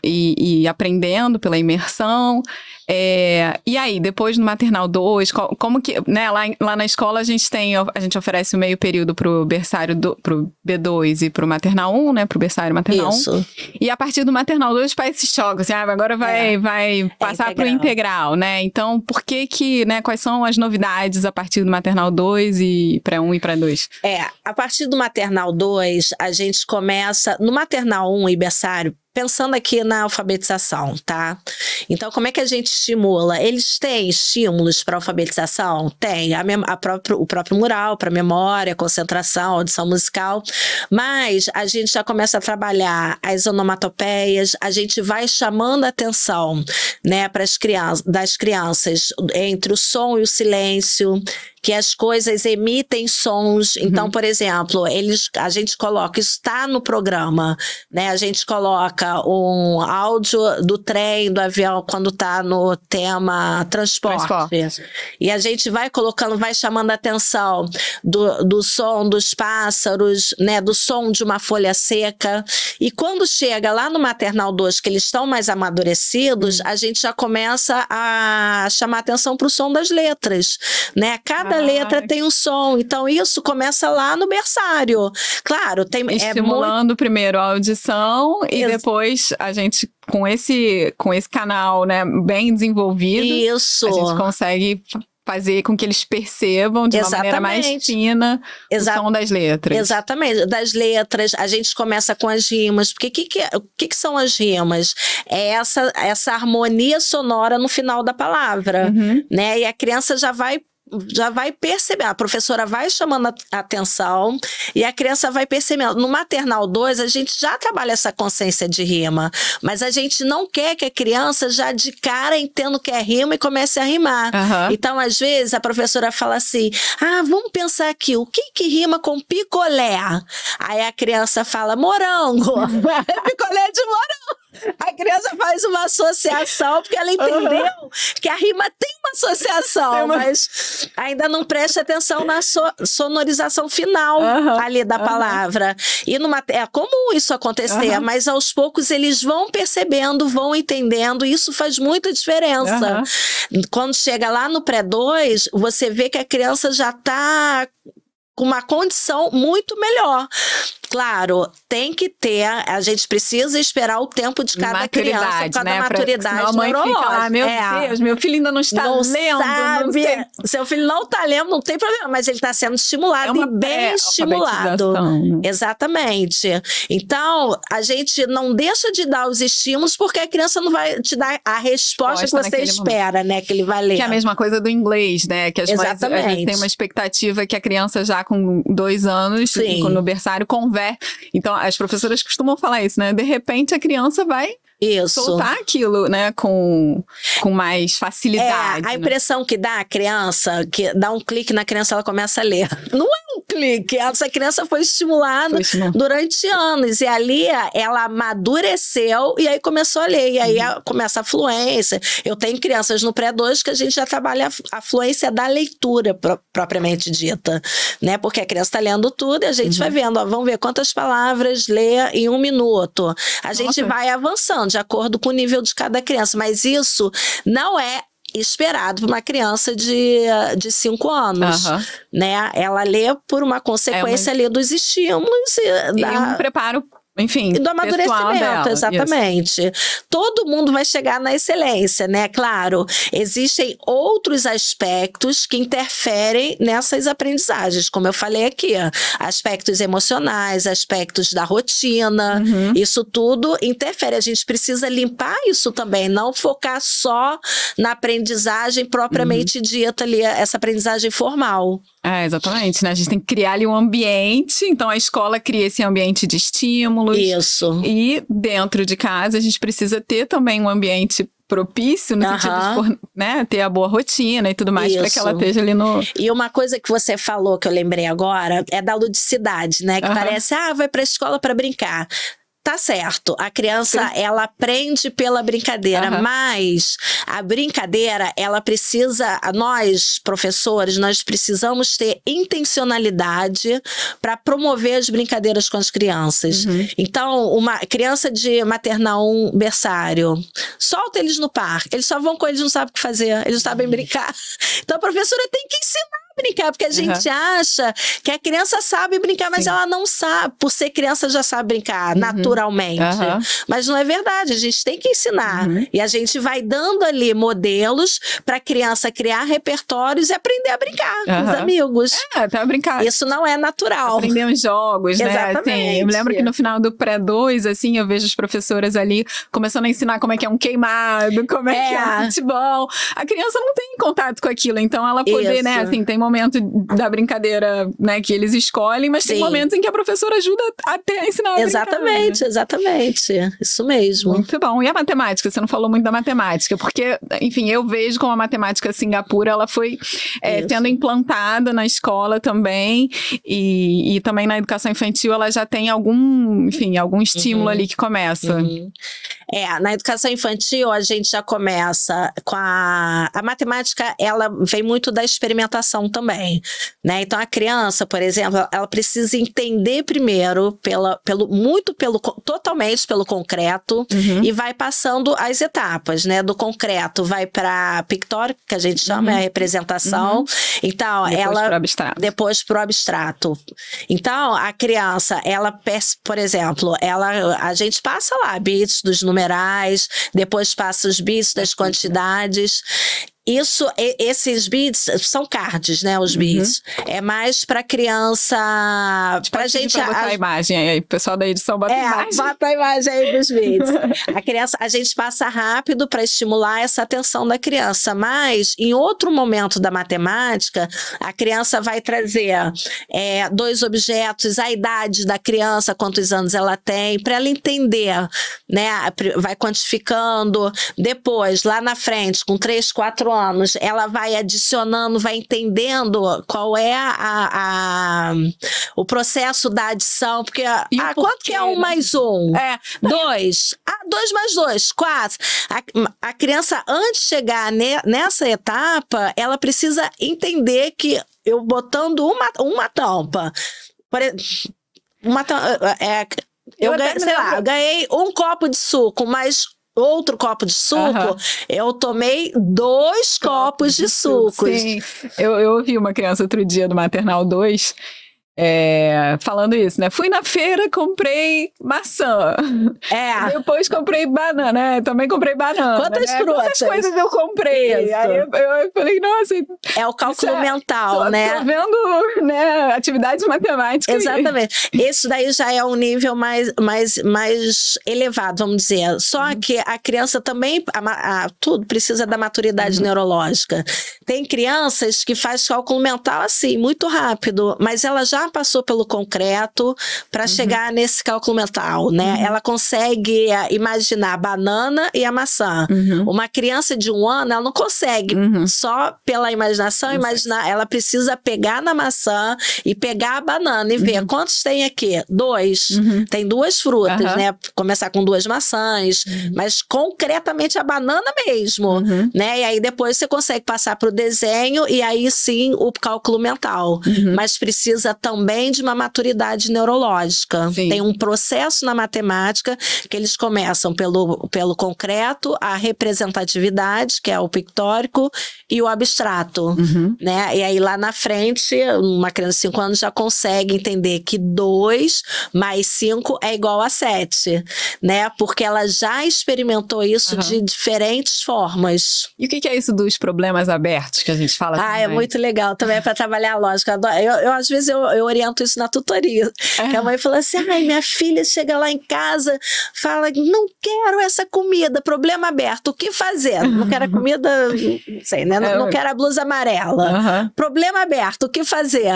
e aprendendo pela imersão. E aí, depois no maternal 2, como que, né, lá na escola a gente oferece o meio período pro berçário, pro B2 e pro maternal 1, né, pro berçário e maternal 1. E a partir do maternal 2 faz esse choque, assim, agora vai passar pro integral, né, então por que, né, quais são as novidades a partir do maternal 2 e pré-1 e pré-2? A partir do maternal 2, a gente começa, no maternal 1 e berçário, pensando aqui na alfabetização, tá? Então, como é que a gente estimula? Eles têm estímulos para alfabetização? Tem. O próprio mural, para memória, concentração, audição musical. Mas a gente já começa a trabalhar as onomatopeias, a gente vai chamando a atenção, né, das crianças entre o som e o silêncio, que as coisas emitem sons. Então, por exemplo, a gente coloca, isso está no programa, né? A gente coloca um áudio do trem, do avião, quando está no tema transporte. E a gente vai colocando, vai chamando a atenção do som dos pássaros, né? Do som de uma folha seca. E quando chega lá no maternal 2, que eles estão mais amadurecidos, a gente já começa a chamar a atenção para o som das letras, né? Cada letra tem um som, então isso começa lá no berçário. Claro, estimulando primeiro a audição e depois a gente com esse canal, né, bem desenvolvido, a gente consegue fazer com que eles percebam de uma maneira mais fina o som das letras. Exatamente, das letras. A gente começa com as rimas, porque o que são as rimas? É essa harmonia sonora no final da palavra, né? E a criança já vai perceber, a professora vai chamando a atenção e a criança vai percebendo. No maternal 2, a gente já trabalha essa consciência de rima, mas a gente não quer que a criança já de cara entenda o que é rima e comece a rimar. Então, às vezes, a professora fala assim, vamos pensar aqui, o que rima com picolé? Aí a criança fala, morango. Picolé de morango. A criança faz uma associação, porque ela entendeu que a rima tem uma associação, mas ainda não presta atenção na sonorização final ali da palavra. E é comum isso acontecer, mas aos poucos eles vão percebendo, vão entendendo, e isso faz muita diferença. Quando chega lá no pré-2, você vê que a criança já está com uma condição muito melhor. Claro, tem que ter, a gente precisa esperar o tempo de cada criança, por causa da maturidade neurológica. Meu Deus, meu filho ainda não está lendo. Não sei. Seu filho não está lendo, não tem problema, mas ele está sendo estimulado e bem estimulado. Exatamente. Então, a gente não deixa de dar os estímulos, porque a criança não vai te dar a resposta que você espera, né? Que ele vai ler. Que é a mesma coisa do inglês, né? Que as mães têm uma expectativa que a criança já com 2 anos, no berçário, conversa. Então, as professoras costumam falar isso, né? De repente, a criança vai soltar aquilo, né? Com mais facilidade. A impressão que dá a criança, que dá um clique na criança, ela começa a ler. Não é um clique. Essa criança foi estimulada durante anos. E ali, ela amadureceu e aí começou a ler. E aí começa a fluência. Eu tenho crianças no pré-2 que a gente já trabalha a fluência da leitura propriamente dita, né? Porque a criança está lendo tudo e a gente vai vendo. Vamos ver quantas palavras lê em 1 minuto. A gente vai avançando de acordo com o nível de cada criança. Mas isso não é esperado para uma criança de 5 anos, né? Ela lê por uma consequência ali dos estímulos. E um preparo enfim, E do amadurecimento, dela, exatamente. Todo mundo vai chegar na excelência, né? Claro, existem outros aspectos que interferem nessas aprendizagens, como eu falei aqui, aspectos emocionais, aspectos da rotina, isso tudo interfere. A gente precisa limpar isso também, não focar só na aprendizagem propriamente dita ali, essa aprendizagem formal. Exatamente, né? A gente tem que criar ali um ambiente, então a escola cria esse ambiente de estímulos. Isso. E dentro de casa a gente precisa ter também um ambiente propício, no sentido de né, ter a boa rotina e tudo mais, para que ela esteja ali no... E uma coisa que você falou, que eu lembrei agora, é da ludicidade, né? Que parece, vai pra escola para brincar. Tá certo, a criança, ela aprende pela brincadeira, mas a brincadeira, ela precisa, nós, professores, nós precisamos ter intencionalidade para promover as brincadeiras com as crianças. Então, uma criança de maternal 1 berçário, solta eles no parque, eles só vão com eles, não sabem o que fazer, eles não sabem brincar. Então, a professora tem que ensinar brincar, porque a gente acha que a criança sabe brincar, mas ela não sabe. Por ser criança, já sabe brincar naturalmente. Mas não é verdade, a gente tem que ensinar. E a gente vai dando ali modelos para a criança criar repertórios e aprender a brincar com os amigos. Até a brincar. Isso não é natural. Aprender uns jogos, né? Exatamente. Assim, eu me lembro que no final do pré-2, assim, eu vejo as professoras ali começando a ensinar como é que é um queimado, como é que é um futebol. A criança não tem contato com aquilo, então ela poder, né, assim, tem momento da brincadeira, né, que eles escolhem, mas tem momentos em que a professora ajuda até a ensinar a brincar, né? Exatamente. Isso mesmo. Muito bom. E a matemática? Você não falou muito da matemática, porque, enfim, eu vejo como a matemática Singapura, ela foi sendo implantada na escola também, e também na educação infantil ela já tem algum estímulo ali que começa. Na educação infantil a gente já começa com a matemática, ela vem muito da experimentação também, né? Então a criança, por exemplo, ela precisa entender primeiro totalmente pelo concreto e vai passando as etapas, né? Do concreto vai para pictórico, que a gente chama a representação. Então depois pro abstrato. Então a criança, ela, por exemplo, a gente passa lá bits dos numerais, depois passa os bits das quantidades. Esses bits são cards, né? Os bits. É mais pra criança. Pra gente. Botar a imagem aí, o pessoal da edição bota a imagem. Bota a imagem aí dos bits. A gente passa rápido pra estimular essa atenção da criança. Mas, em outro momento da matemática, a criança vai trazer 2 objetos, a idade da criança, quantos anos ela tem, pra ela entender, né? Vai quantificando. Depois, lá na frente, com 3, 4 anos, ela vai adicionando, vai entendendo qual é o processo da adição, porque quanto que é 1 mais 1? 2. 2 mais 2, 4. A criança, antes de chegar nessa etapa, ela precisa entender que eu botando uma tampa, eu ganhei 1 copo de suco, mas outro copo de suco, eu tomei 2 copos de suco. Sim, eu ouvi uma criança outro dia do Maternal 2 falando isso, né? Fui na feira, comprei maçã. Depois comprei banana, né? Também comprei banana. Quantas frutas? Quantas coisas eu comprei? Isso. Aí eu falei, nossa... É o cálculo mental, né? Tô vendo, né, atividades matemáticas. Exatamente. Esse daí já é um nível mais elevado, vamos dizer. Só que a criança também, tudo precisa da maturidade neurológica. Tem crianças que faz cálculo mental assim, muito rápido, mas ela já passou pelo concreto para chegar nesse cálculo mental, né? Ela consegue imaginar a banana e a maçã. Uma criança de 1 ano, ela não consegue só pela imaginação imaginar, ela precisa pegar na maçã e pegar a banana e ver quantos tem aqui? 2. Tem 2 frutas, né? Começar com 2 maçãs, mas concretamente a banana mesmo, né? E aí depois você consegue passar para o desenho e aí sim o cálculo mental. Mas precisa também também de uma maturidade neurológica. Sim. Tem um processo na matemática que eles começam pelo concreto, a representatividade, que é o pictórico, e o abstrato, né? E aí lá na frente, uma criança de 5 anos já consegue entender que 2 mais 5 é igual a 7, né? Porque ela já experimentou isso de diferentes formas. E o que é isso dos problemas abertos que a gente fala também? É muito legal também para trabalhar a lógica. Eu às vezes eu oriento isso na tutoria. Que a mãe fala assim, minha filha chega lá em casa, fala, não quero essa comida, problema aberto, o que fazer? Não quero a comida, não sei, né? Não quero a blusa amarela. Problema aberto, o que fazer?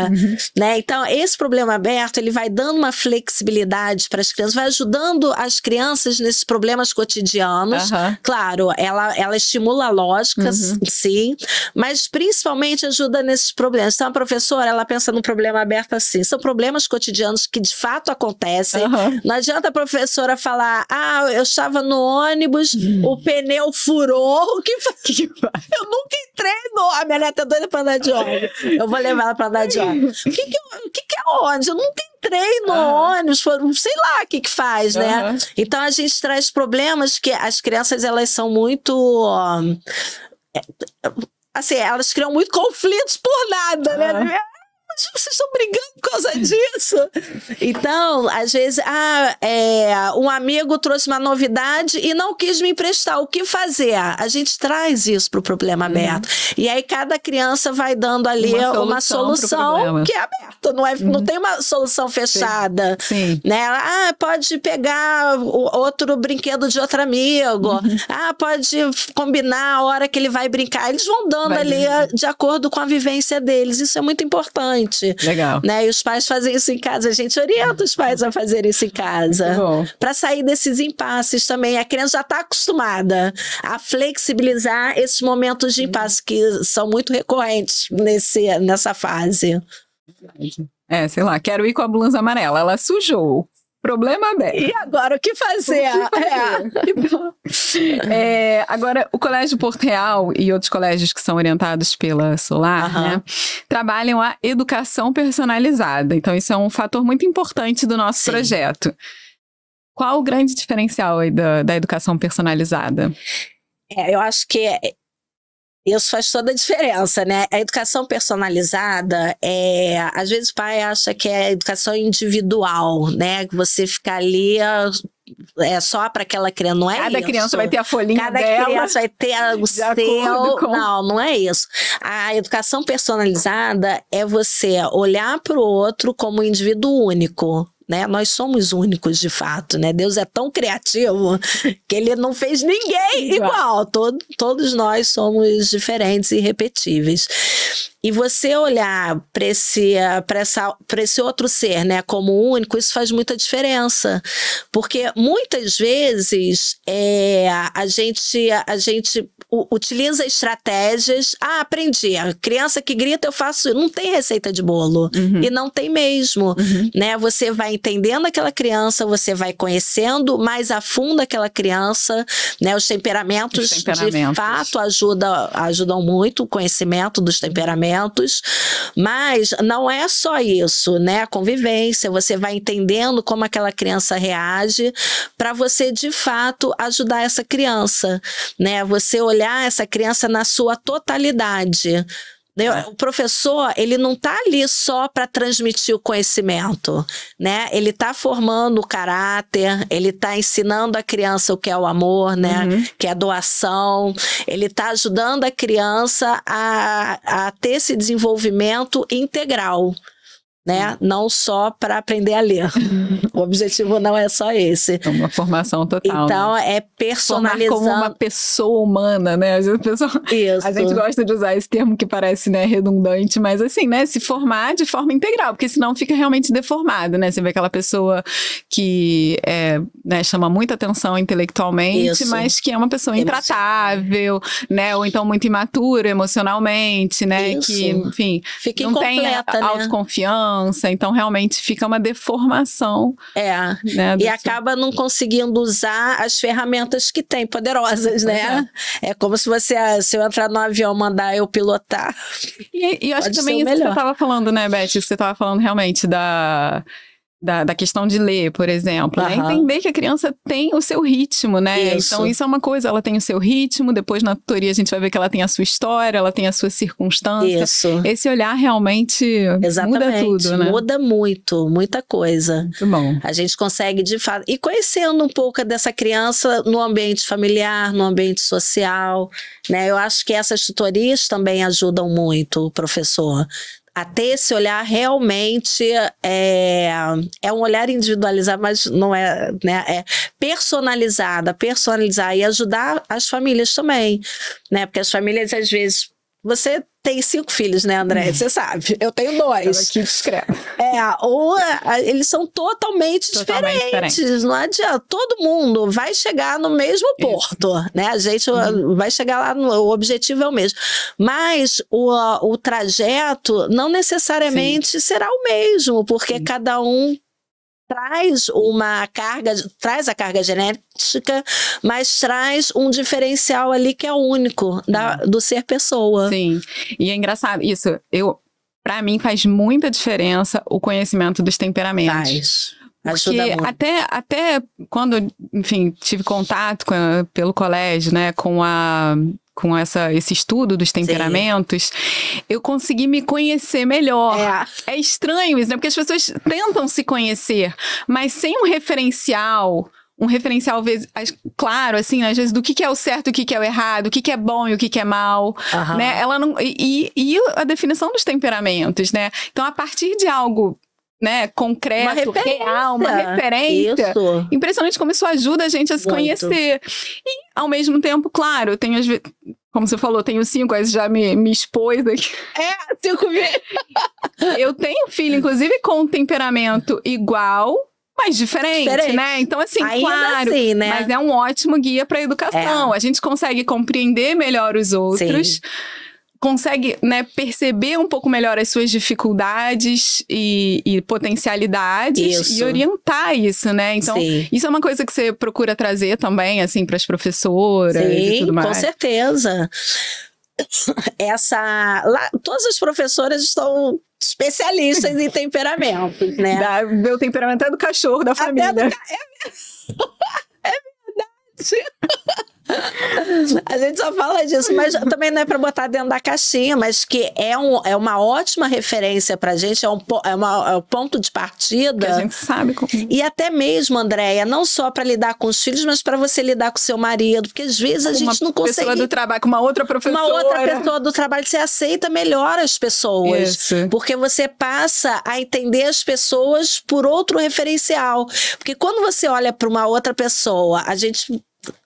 Né? Então, esse problema aberto, ele vai dando uma flexibilidade para as crianças, vai ajudando as crianças nesses problemas cotidianos. Claro, ela estimula a lógica, sim, mas principalmente ajuda nesses problemas. Então, a professora, ela pensa no problema aberto assim, são problemas cotidianos que de fato acontecem. Não adianta a professora falar, eu estava no ônibus, o pneu furou, o que faz? Eu nunca entrei a minha neta é doida para andar de ônibus. Eu vou levar ela para andar de ônibus. O que é ônibus? Eu nunca entrei no ônibus, sei lá o que faz, né? Então a gente traz problemas que as crianças, elas são muito... assim, elas criam muito conflitos por nada, né? Vocês estão brigando por causa disso? Então, às vezes, um amigo trouxe uma novidade e não quis me emprestar. O que fazer? A gente traz isso para o problema aberto. E aí, cada criança vai dando ali uma solução que é aberta. Não tem uma solução fechada. Sim. Né? Pode pegar outro brinquedo de outro amigo. Pode combinar a hora que ele vai brincar. Eles vão dando de acordo com a vivência deles. Isso é muito importante. Legal. Né? E os pais fazem isso em casa. A gente orienta os pais a fazerem isso em casa. Para sair desses impasses também. A criança já está acostumada a flexibilizar esses momentos de impasse que são muito recorrentes nessa fase. Sei lá, quero ir com a blusa amarela. Ela sujou. Problema aberto. E agora, o que fazer? Agora, o Colégio Porto Real e outros colégios que são orientados pela Solar, né, trabalham a educação personalizada. Então, isso é um fator muito importante do nosso projeto. Qual o grande diferencial aí da educação personalizada? Eu acho que isso faz toda a diferença, né? A educação personalizada, às vezes o pai acha que é educação individual, né? Que você fica ali só para aquela criança, não é isso. Cada criança vai ter a folhinha dela. Cada criança vai ter o seu. Não é isso. A educação personalizada é você olhar para o outro como um indivíduo único. Né? Nós somos únicos de fato, né? Deus é tão criativo que ele não fez ninguém igual. Todos nós somos diferentes e irrepetíveis. E você olhar para esse outro ser, né, como único, isso faz muita diferença. Porque muitas vezes a gente utiliza estratégias. Aprendi. A criança que grita, eu faço. Não tem receita de bolo. E não tem mesmo. Né? Você vai entendendo aquela criança, você vai conhecendo mais a fundo aquela criança. Né? Os temperamentos de fato ajudam muito o conhecimento dos temperamentos. Mas não é só isso, né? A convivência, você vai entendendo como aquela criança reage para você, de fato, ajudar essa criança, né? Você olhar essa criança na sua totalidade. O professor, ele não está ali só para transmitir o conhecimento, né? Ele está formando o caráter, ele está ensinando a criança o que é o amor, né? Que é a doação. Ele está ajudando a criança a ter esse desenvolvimento integral. Né? Não só para aprender a ler. O objetivo não é só esse. É uma formação total. Então, é personalizando. Formar como uma pessoa humana, né? A gente gosta de usar esse termo que parece, né, redundante, mas assim, né, se formar de forma integral, porque senão fica realmente deformado, né? Você vê aquela pessoa que né, chama muita atenção intelectualmente, mas que é uma pessoa intratável, né? Ou então muito imatura emocionalmente, né? Que, enfim, fica não tem autoconfiança. criança. Então, realmente, fica uma deformação. Né, e acaba não conseguindo usar as ferramentas que tem, poderosas, né? É como se eu entrar no avião, mandar eu pilotar. E eu acho que também isso que você estava falando, né, Beth? Que você estava falando realmente da questão de ler, por exemplo, né? Entender que a criança tem o seu ritmo, né? Então, isso é uma coisa, ela tem o seu ritmo, depois na tutoria a gente vai ver que ela tem a sua história, ela tem a sua circunstância. Esse olhar realmente muda tudo, né? Muda muito, muita coisa. Muito bom. A gente consegue, de fato, e conhecendo um pouco dessa criança no ambiente familiar, no ambiente social, né? Eu acho que essas tutorias também ajudam muito o professor a ter esse olhar realmente, é um olhar individualizado, mas não é, né? É personalizar e ajudar as famílias também, né? Porque as famílias, às vezes, você tem 5 filhos, né, André? Você sabe, eu tenho 2. Aqui discreto. Eles são totalmente diferentes. Não adianta. Todo mundo vai chegar no mesmo porto, né? A gente vai chegar lá, o objetivo é o mesmo. Mas o trajeto não necessariamente será o mesmo, porque cada um traz a carga genética, mas traz um diferencial ali que é único do ser pessoa. Sim, e é engraçado isso, pra mim faz muita diferença o conhecimento dos temperamentos. Ajuda muito. Até quando, enfim, tive contato pelo colégio, né, com esse estudo dos temperamentos, eu consegui me conhecer melhor. É estranho isso, né? Porque as pessoas tentam se conhecer, mas sem um referencial, às vezes, claro, assim, às vezes, do que é o certo e o que é o errado, o que é bom e o que é mal, né? Ela não, e a definição dos temperamentos, né? Então, a partir de algo, né, concreto, real, uma referência. Impressionante como isso ajuda a gente a se conhecer. E, ao mesmo tempo, claro, eu tenho às vezes, como você falou, tenho 5, aí já me expôs aqui. 5 mil. Eu tenho filho, inclusive, com um temperamento igual, mas diferente, né? Então, assim, ainda claro, assim, né? mas é um ótimo guia para a educação. A gente consegue compreender melhor os outros. Consegue, né, perceber um pouco melhor as suas dificuldades e potencialidades e orientar isso, né? Então, isso é uma coisa que você procura trazer também, assim, para as professoras e tudo mais. Com certeza. Todas as professoras estão especialistas em temperamentos, né? Meu temperamento é do cachorro da família. É verdade. A gente só fala disso, mas também não é para botar dentro da caixinha, mas que é uma ótima referência pra gente, é um ponto de partida. Que a gente sabe como. E até mesmo, Andréia, não só para lidar com os filhos, mas para você lidar com seu marido, porque às vezes a gente não consegue. Uma pessoa do trabalho, com uma outra professora. Uma outra pessoa do trabalho, você aceita melhor as pessoas. Porque você passa a entender as pessoas por outro referencial. Porque quando você olha para uma outra pessoa,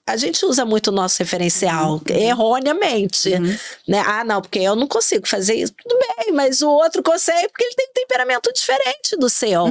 a gente usa muito o nosso referencial, erroneamente, né? Não, porque eu não consigo fazer isso. Tudo bem, mas o outro consegue porque ele tem um temperamento diferente do seu,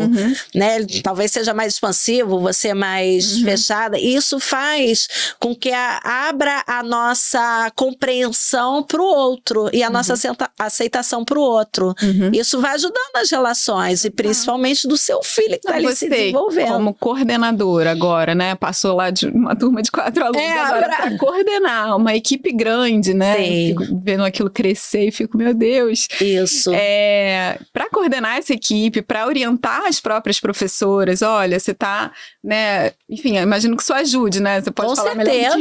né? Ele talvez seja mais expansivo, você é mais fechada. E isso faz com que abra a nossa compreensão para o outro e a nossa aceitação para o outro. Isso vai ajudando as relações e principalmente do seu filho que está ali se desenvolvendo. Como coordenadora agora, né? Passou lá de uma turma de 4 alunos agora para coordenar uma equipe grande, né? Fico vendo aquilo crescer e fico, meu Deus. Isso. Para coordenar essa equipe, para orientar as próprias professoras, olha, você tá, né? Enfim, imagino que isso ajude, né? Você pode falar melhor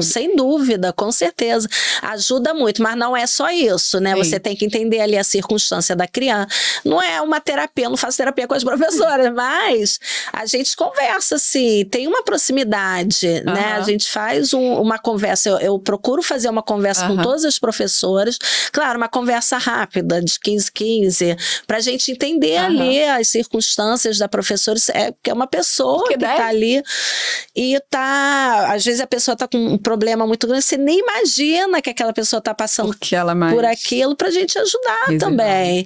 sem dúvida, com certeza. Ajuda muito, mas não é só isso, né? Você tem que entender ali a circunstância da criança. Não é uma terapia, eu não faço terapia com as professoras, mas a gente conversa, assim, tem uma proximidade, né? A gente faz uma conversa, eu procuro fazer uma conversa com todas as professoras, claro, uma conversa rápida, de 15, pra gente entender ali as circunstâncias da professora, que é uma pessoa que tá ali e às vezes a pessoa tá com um problema muito grande, você nem imagina que aquela pessoa tá passando por aquilo, pra gente ajudar também.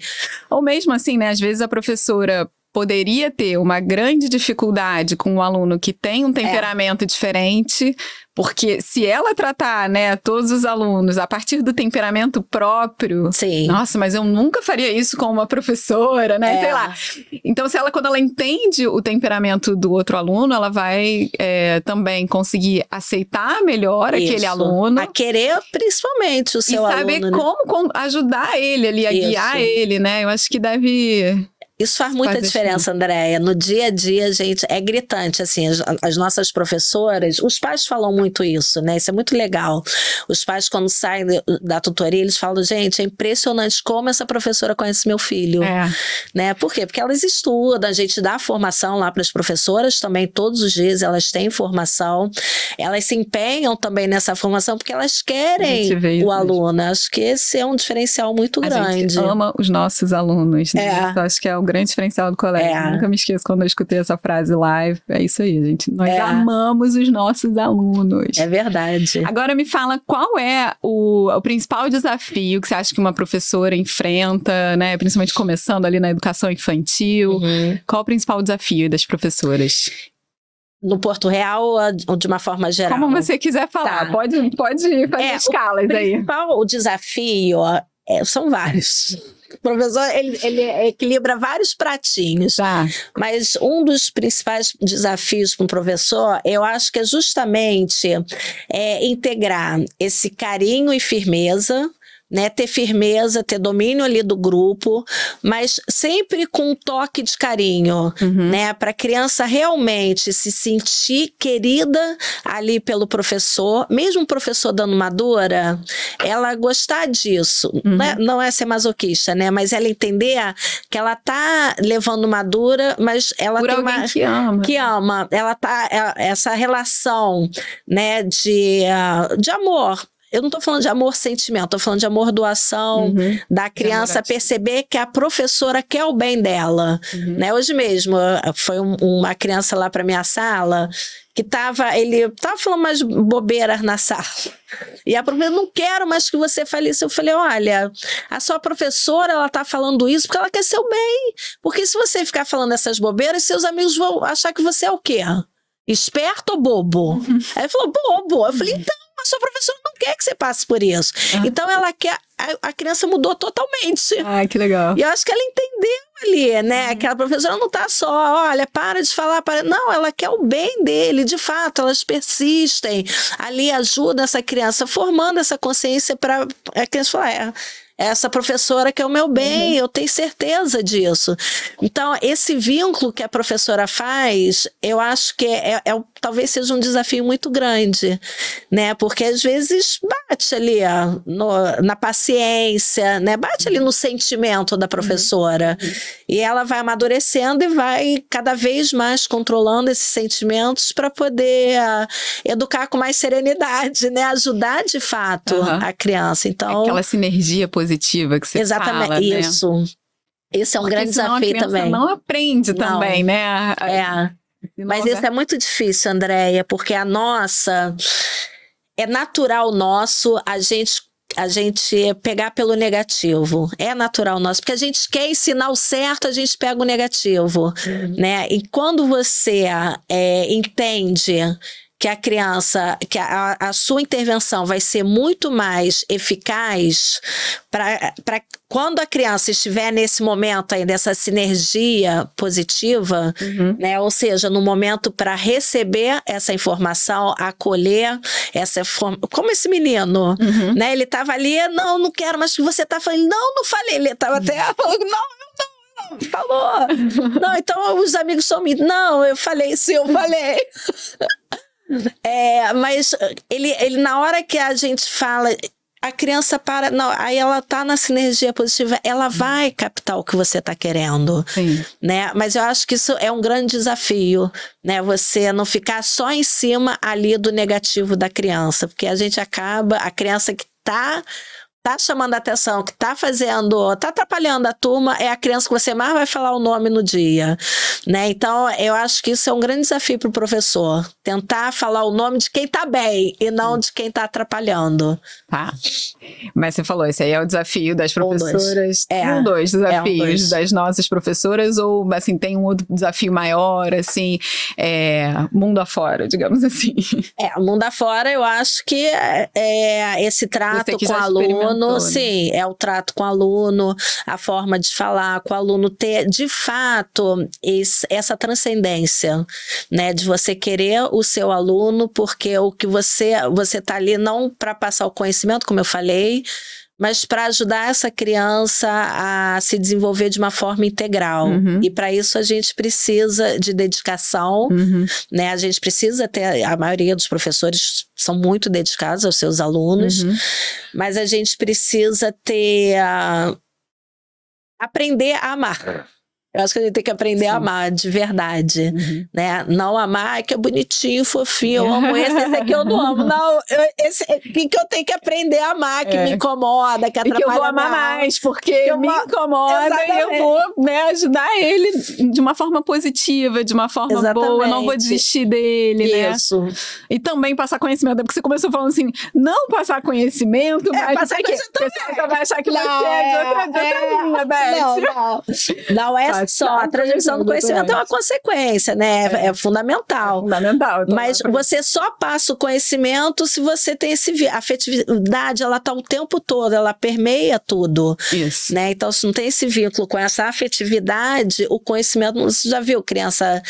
Ou mesmo assim, né, às vezes a professora poderia ter uma grande dificuldade com um aluno que tem um temperamento diferente, porque se ela tratar, né, todos os alunos a partir do temperamento próprio, Sim. Nossa, mas eu nunca faria isso com uma professora, né, sei lá. Então, quando ela entende o temperamento do outro aluno, ela vai também conseguir aceitar melhor aquele aluno. A querer principalmente o seu aluno. E saber como ajudar ele ali, a guiar ele, né, eu acho que deve... Isso faz muita diferença, Andréia. No dia a dia, gente, é gritante, assim, as nossas professoras, os pais falam muito isso, né? Isso é muito legal. Os pais, quando saem da tutoria, eles falam, gente, é impressionante como essa professora conhece meu filho. Né? Por quê? Porque elas estudam, a gente dá formação lá para as professoras também, todos os dias elas têm formação. Elas se empenham também nessa formação porque elas querem o aluno. Acho que esse é um diferencial muito grande. A gente ama os nossos alunos, né? Eu acho que é o grande diferencial do colégio. Eu nunca me esqueço quando eu escutei essa frase live. É isso aí, gente. Nós amamos os nossos alunos. É verdade. Agora me fala, qual é o principal desafio que você acha que uma professora enfrenta, né? Principalmente começando ali na educação infantil. Qual o principal desafio das professoras? No Porto Real ou de uma forma geral? Como você quiser falar. Pode fazer escalas aí. O desafio são vários. O professor, ele equilibra vários pratinhos. Mas um dos principais desafios para um professor, eu acho que é justamente integrar esse carinho e firmeza, né, ter firmeza, ter domínio ali do grupo, mas sempre com um toque de carinho, né, para a criança realmente se sentir querida ali pelo professor, mesmo o professor dando uma dura, ela gostar disso, né? Não é ser masoquista, né, mas ela entender que ela tá levando uma dura, mas ela tem uma que ama, ela tá essa relação, né, de amor. Eu não estou falando de amor sentimento, estou falando de amor doação, da criança perceber que a professora quer o bem dela. Né? Hoje mesmo, foi uma criança lá para minha sala que ele estava falando umas bobeiras na sala. E a professora, não quero mais que você fale isso. Eu falei, olha, a sua professora, ela está falando isso porque ela quer seu bem. Porque se você ficar falando essas bobeiras, seus amigos vão achar que você é o quê? Esperto ou bobo? Aí ele falou, bobo. Eu falei, então, a sua professora não quer que você passe por isso. Então, ela quer... A criança mudou totalmente. Que legal. E eu acho que ela entendeu ali, né? Aquela professora não tá só, olha, para de falar. Não, ela quer o bem dele. De fato, elas persistem. Ali ajuda essa criança, formando essa consciência para a criança falar, essa professora quer o meu bem, eu tenho certeza disso. Então, esse vínculo que a professora faz, eu acho que talvez seja um desafio muito grande, né? Porque às vezes bate ali na paciência, né? Bate ali no sentimento da professora. E ela vai amadurecendo e vai cada vez mais controlando esses sentimentos para poder educar com mais serenidade, né? Ajudar de fato a criança. Então, aquela sinergia positiva que você fala, né? Isso. Esse é um grande desafio também. Não aprende também, né? Mas isso é muito difícil, Andréia, porque é natural nosso a gente pegar pelo negativo. É natural nosso, porque a gente quer ensinar o certo, a gente pega o negativo, né? E quando você entende que a criança, que a sua intervenção vai ser muito mais eficaz para quando a criança estiver nesse momento aí, dessa sinergia positiva, né? Ou seja, no momento para receber essa informação, acolher essa informação. Como esse menino, né? Ele estava ali, não quero mais que você tá falando. Não falei. Ele estava até falando, não, falou. Não, então os amigos são mentiras. Não, eu falei, sim, eu falei. Mas ele na hora que a gente fala, a criança para, não, aí ela tá na sinergia positiva, ela vai captar o que você tá querendo, né? Mas eu acho que isso é um grande desafio, né? Você não ficar só em cima ali do negativo da criança, porque a criança que tá tá chamando a atenção, que tá atrapalhando a turma, é a criança que você mais vai falar o nome no dia, né? Então, eu acho que isso é um grande desafio para o professor, tentar falar o nome de quem tá bem e não de quem tá atrapalhando. Tá. Mas você falou, esse aí é o desafio das professoras. Dois Desafios das nossas professoras, ou assim, tem um outro desafio maior, assim, mundo afora, digamos assim. Mundo afora, eu acho que esse trato com o aluno, sim, é o trato com o aluno, a forma de falar com o aluno, ter, de fato, essa transcendência, né, de você querer o seu aluno, porque o que você tá ali não para passar o conhecimento, como eu falei, mas para ajudar essa criança a se desenvolver de uma forma integral. E para isso a gente precisa de dedicação, né? A gente precisa ter, a maioria dos professores são muito dedicados aos seus alunos, mas a gente precisa aprender a amar. Eu acho que a gente tem que aprender a amar de verdade, né? Não amar, que é bonitinho, fofinho, eu amo esse aqui eu não amo. Não, esse que eu tenho que aprender a amar, que me incomoda, que atrapalha. E que eu vou amar mais, porque me incomoda. Exatamente. E eu vou, né, ajudar ele de uma forma positiva, de uma forma boa, eu não vou desistir dele, Isso. né? E também passar conhecimento, porque você começou falando assim, não passar conhecimento, mas passar conhecimento você vai achar que você é de outra linha, Beth. Não é só, a transmissão do conhecimento é uma consequência, né? É fundamental. É fundamental. Mas você só passa o conhecimento se você tem a afetividade, ela tá o tempo todo, ela permeia tudo. Isso. Né? Então, se não tem esse vínculo com essa afetividade, o conhecimento, você já viu criança...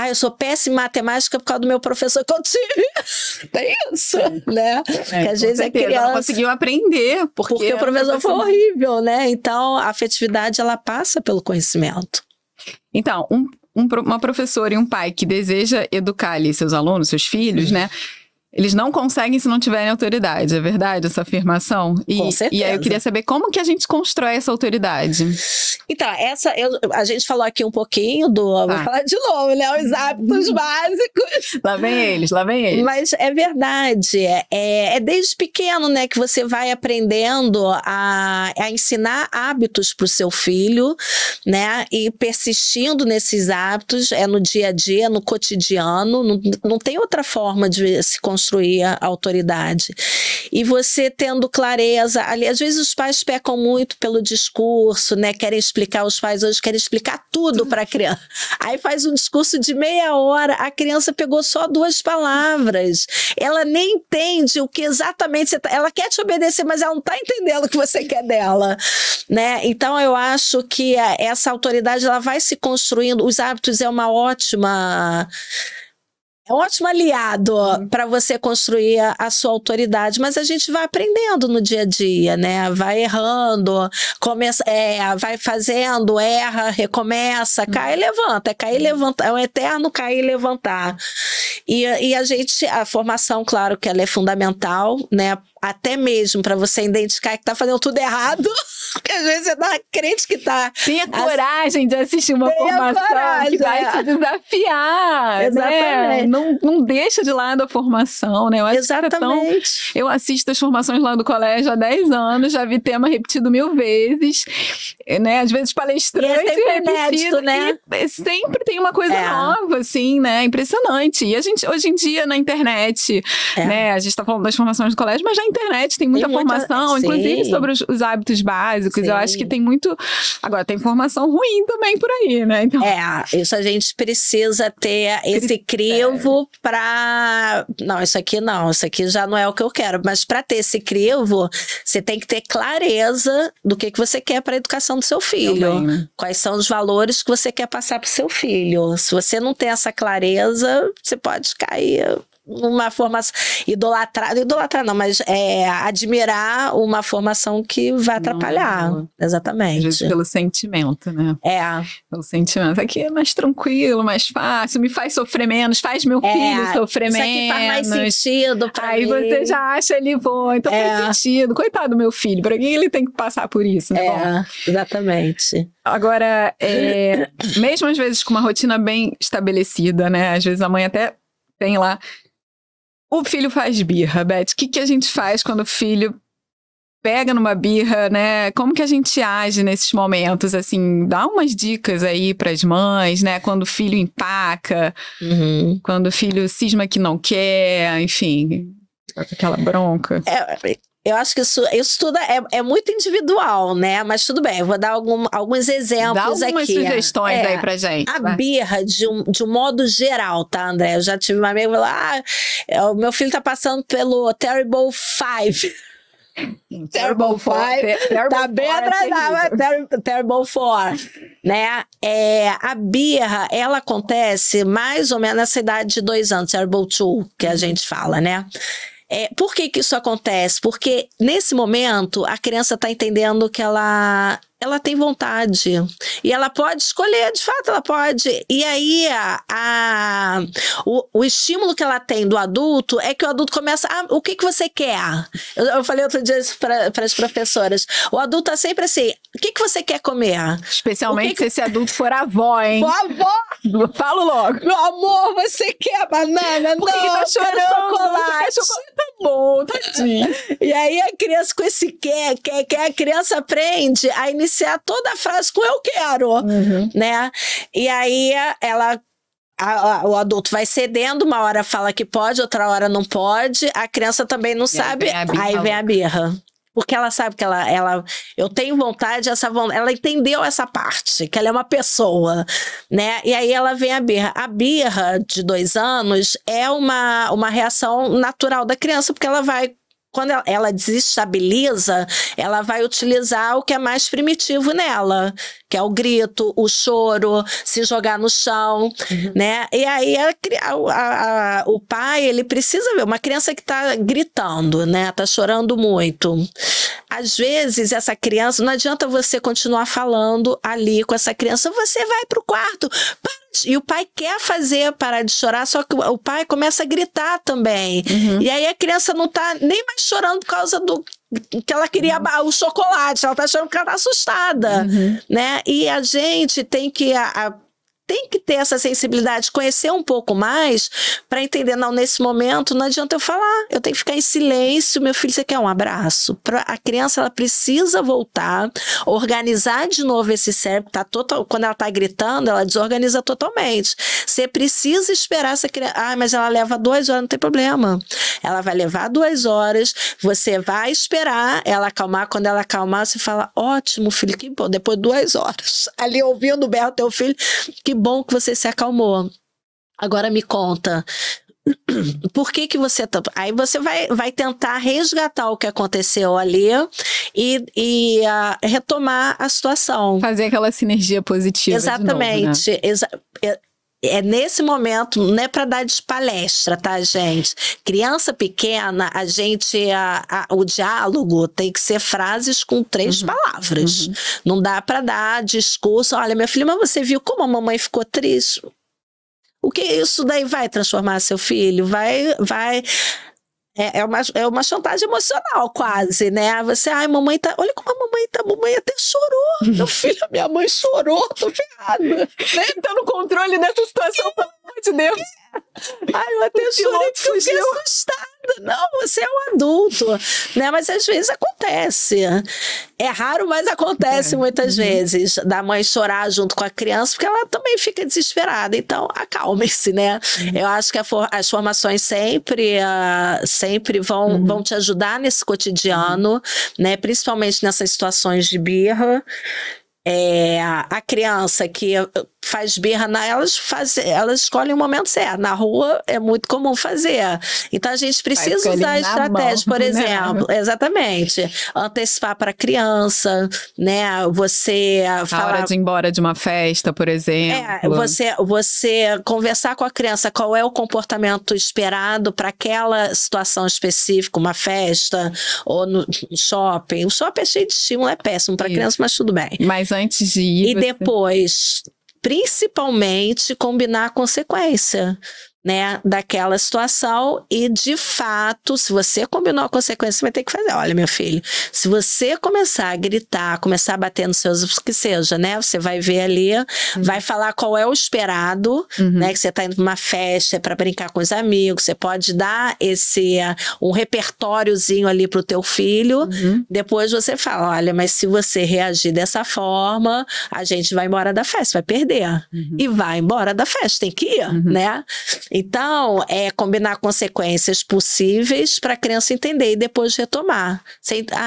eu sou péssima em matemática por causa do meu professor que eu tive. Tem isso, né? Que às vezes a criança não conseguiu aprender. Porque o professor foi horrível, né? Então, a afetividade, ela passa pelo conhecimento. Então, uma professora e um pai que deseja educar ali seus alunos, seus filhos, né? Eles não conseguem se não tiverem autoridade, é verdade essa afirmação? Com certeza. E aí eu queria saber como que a gente constrói essa autoridade. Então, a gente falou aqui um pouquinho vou falar de novo, né? Os hábitos básicos. Lá vem eles. Mas é verdade, é desde pequeno, né, que você vai aprendendo a ensinar hábitos para o seu filho, né? E persistindo nesses hábitos, no dia a dia, no cotidiano, não tem outra forma de se construir a autoridade. E você tendo clareza, ali, às vezes os pais pecam muito pelo discurso, né? Os pais hoje querem explicar tudo para a criança. Aí faz um discurso de meia hora, a criança pegou só 2 palavras. Ela nem entende o que exatamente você ela quer te obedecer, mas ela não está entendendo o que você quer dela, né? Então eu acho que essa autoridade ela vai se construindo. Os hábitos é um ótimo aliado para você construir a sua autoridade, mas a gente vai aprendendo no dia a dia, né? Vai errando, vai fazendo, erra, recomeça, cai e levanta, cair e levantar, é um eterno cair e levantar. E a formação, claro que ela é fundamental, né? Até mesmo para você identificar que tá fazendo tudo errado, porque às vezes você dá crente que tá... Tenha coragem de assistir uma formação que vai te desafiar. Exatamente. Né? Não deixa de lado a formação, né? Eu acho Exatamente. Eu assisto as formações lá do colégio há 10 anos, já vi tema repetido 1000 vezes, né? Às vezes palestrante e é sempre inédito, né? E sempre tem uma coisa nova, assim, né? Impressionante. E a gente, hoje em dia, na internet, né? A gente tá falando das formações do colégio, mas já internet tem muita formação, inclusive sobre os hábitos básicos. Sim. Eu acho que tem muito... Agora, tem formação ruim também por aí, né? Então... isso a gente precisa ter esse crivo para... Não, isso aqui já não é o que eu quero. Mas para ter esse crivo, você tem que ter clareza do que você quer para a educação do seu filho. Também, né? Quais são os valores que você quer passar para o seu filho. Se você não tem essa clareza, você pode cair... uma formação, idolatrar não, mas admirar uma formação que vai atrapalhar. Não. Exatamente. Às vezes pelo sentimento, né? Pelo sentimento. Aqui é mais tranquilo, mais fácil, me faz sofrer menos, faz meu filho sofrer menos. Isso aqui faz mais sentido pra Aí mim. você já acha ele bom, então faz sentido. Coitado do meu filho, pra que ele tem que passar por isso, né? Bom, exatamente. Agora, mesmo às vezes com uma rotina bem estabelecida, né? Às vezes a mãe até tem lá... O filho faz birra, Beth. O que a gente faz quando o filho pega numa birra, né? Como que a gente age nesses momentos, assim? Dá umas dicas aí pras mães, né? Quando o filho empaca, quando o filho cisma que não quer, enfim, aquela bronca. Eu acho que isso tudo é muito individual, né? Mas tudo bem, eu vou dar alguns exemplos aqui. Dá algumas sugestões aí pra gente. A birra, de um modo geral, tá, André? Eu já tive uma amiga que falou, o meu filho tá passando pelo Terrible 5. Terrible 5, tá bem atrasado, Terrible 4, né? A birra, ela acontece mais ou menos nessa idade de 2 anos, Terrible 2, que a gente fala, né? Por que isso acontece? Porque nesse momento a criança está entendendo que ela tem vontade e ela pode escolher, de fato ela pode. E aí o estímulo que ela tem do adulto é que o adulto começa, o que você quer? Eu falei outro dia para as professoras, o adulto tá sempre assim, o que você quer comer? Especialmente se esse adulto for avó, hein? For avó! Falo logo. Meu amor, você quer banana? Por que tá chorando? Chocolate. Tá bom, tadinho. E aí a criança com esse quer, a criança aprende a iniciar toda a frase com eu quero, né? E aí o adulto vai cedendo, uma hora fala que pode, outra hora não pode, a criança também não sabe, aí vem a birra. Porque ela sabe que eu tenho vontade, ela entendeu essa parte, que ela é uma pessoa, né? E aí ela vem a birra. A birra de 2 anos é uma reação natural da criança, porque ela vai, quando ela desestabiliza, ela vai utilizar o que é mais primitivo nela, que é o grito, o choro, se jogar no chão, né? E aí o pai, ele precisa ver uma criança que está gritando, né? Está chorando muito. Às vezes, essa criança, não adianta você continuar falando ali com essa criança, você vai pro quarto, e o pai quer fazer parar de chorar, só que o pai começa a gritar também. E aí a criança não tá nem mais chorando por causa do que ela queria o chocolate, ela tá chorando porque ela tá assustada, né? E a gente tem que ter essa sensibilidade, conhecer um pouco mais para entender, não, nesse momento não adianta eu falar, eu tenho que ficar em silêncio, meu filho, você quer um abraço? A criança, ela precisa voltar, organizar de novo esse cérebro, quando ela está gritando, ela desorganiza totalmente. Você precisa esperar essa criança, mas ela leva 2 horas, não tem problema. Ela vai levar 2 horas, você vai esperar ela acalmar, quando ela acalmar, você fala, ótimo, filho, que bom, depois de 2 horas, ali ouvindo o berro do teu filho, que bom que você se acalmou. Agora me conta, por que você tá... Aí você vai tentar resgatar o que aconteceu ali e retomar a situação. Fazer aquela sinergia positiva. Exatamente. De novo, né? É nesse momento, não é para dar de palestra, tá, gente? Criança pequena, o diálogo tem que ser frases com 3 palavras. Não dá para dar discurso. Olha, minha filha, mas você viu como a mamãe ficou triste? O que isso daí vai transformar seu filho? Vai... É uma chantagem emocional, quase, né? Você, mamãe tá... Olha como a mamãe até chorou. Meu filho, minha mãe chorou, tô ferrada. Nem tá no controle dessa situação, pelo amor de Deus. Eu até chorei porque eu fiquei assustada. Não, você é um adulto, né? Mas às vezes acontece. É raro, mas acontece muitas vezes. Da mãe chorar junto com a criança, porque ela também fica desesperada. Então, acalme-se, né? Eu acho que as formações sempre vão te ajudar nesse cotidiano, né? Principalmente nessas situações de birra. A criança que faz birra, elas escolhem o momento certo. Na rua é muito comum fazer. Então a gente precisa usar estratégias, por exemplo, exatamente, antecipar para a criança, né? Você a hora de ir embora de uma festa, por exemplo. Você conversar com a criança qual é o comportamento esperado para aquela situação específica, uma festa ou no shopping. O shopping é cheio de estímulo, é péssimo para criança, mas tudo bem. Mas antes de ir... depois, principalmente, combinar a consequência. né, daquela situação e, de fato, se você combinou a consequência, você vai ter que fazer. Olha, meu filho, se você começar a gritar, começar a bater nos seus, que seja, né, você vai ver ali, vai falar qual é o esperado, né, que você tá indo pra uma festa, para brincar com os amigos, você pode dar um repertóriozinho ali pro teu filho, depois você fala, olha, mas se você reagir dessa forma, a gente vai embora da festa, vai perder. E vai embora da festa, tem que ir, né? Então, combinar consequências possíveis para a criança entender e depois retomar.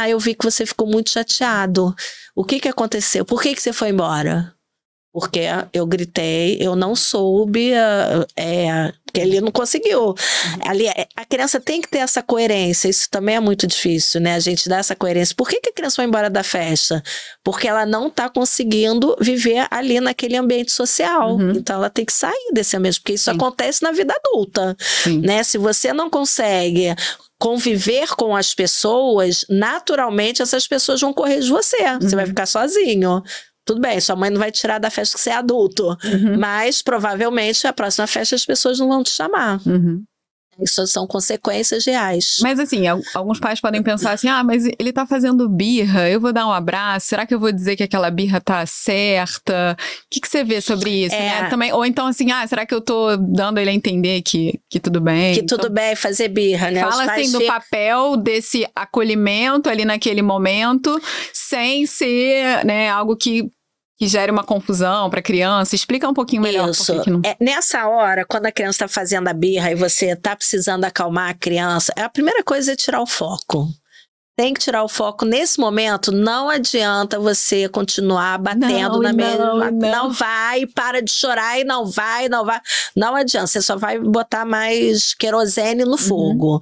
Eu vi que você ficou muito chateado. O que aconteceu? Por que você foi embora? Porque eu gritei, eu não soube, porque ele não conseguiu. Ali, a criança tem que ter essa coerência, isso também é muito difícil, né? A gente dá essa coerência. Por que a criança vai embora da festa? Porque ela não está conseguindo viver ali naquele ambiente social. Então ela tem que sair desse ambiente, porque isso acontece na vida adulta, né? Se você não consegue conviver com as pessoas, naturalmente essas pessoas vão correr de você. Você vai ficar sozinho. Tudo bem, sua mãe não vai te tirar da festa que você é adulto, mas provavelmente a próxima festa as pessoas não vão te chamar. Isso são consequências reais. Mas assim, alguns pais podem pensar assim, mas ele tá fazendo birra, eu vou dar um abraço, será que eu vou dizer que aquela birra tá certa? O que você vê sobre isso, né? Também, ou então assim, será que eu tô dando ele a entender que tudo bem? Que tudo bem fazer birra, né? Fala assim do papel desse acolhimento ali naquele momento, sem ser, né, algo que gere uma confusão para a criança. Explica um pouquinho melhor. Isso. Nessa hora, quando a criança está fazendo a birra e você está precisando acalmar a criança, a primeira coisa é tirar o foco. Tem que tirar o foco. Nesse momento, não adianta você continuar batendo na mesma. Não vai, para de chorar e não vai. Não adianta, você só vai botar mais querosene no fogo.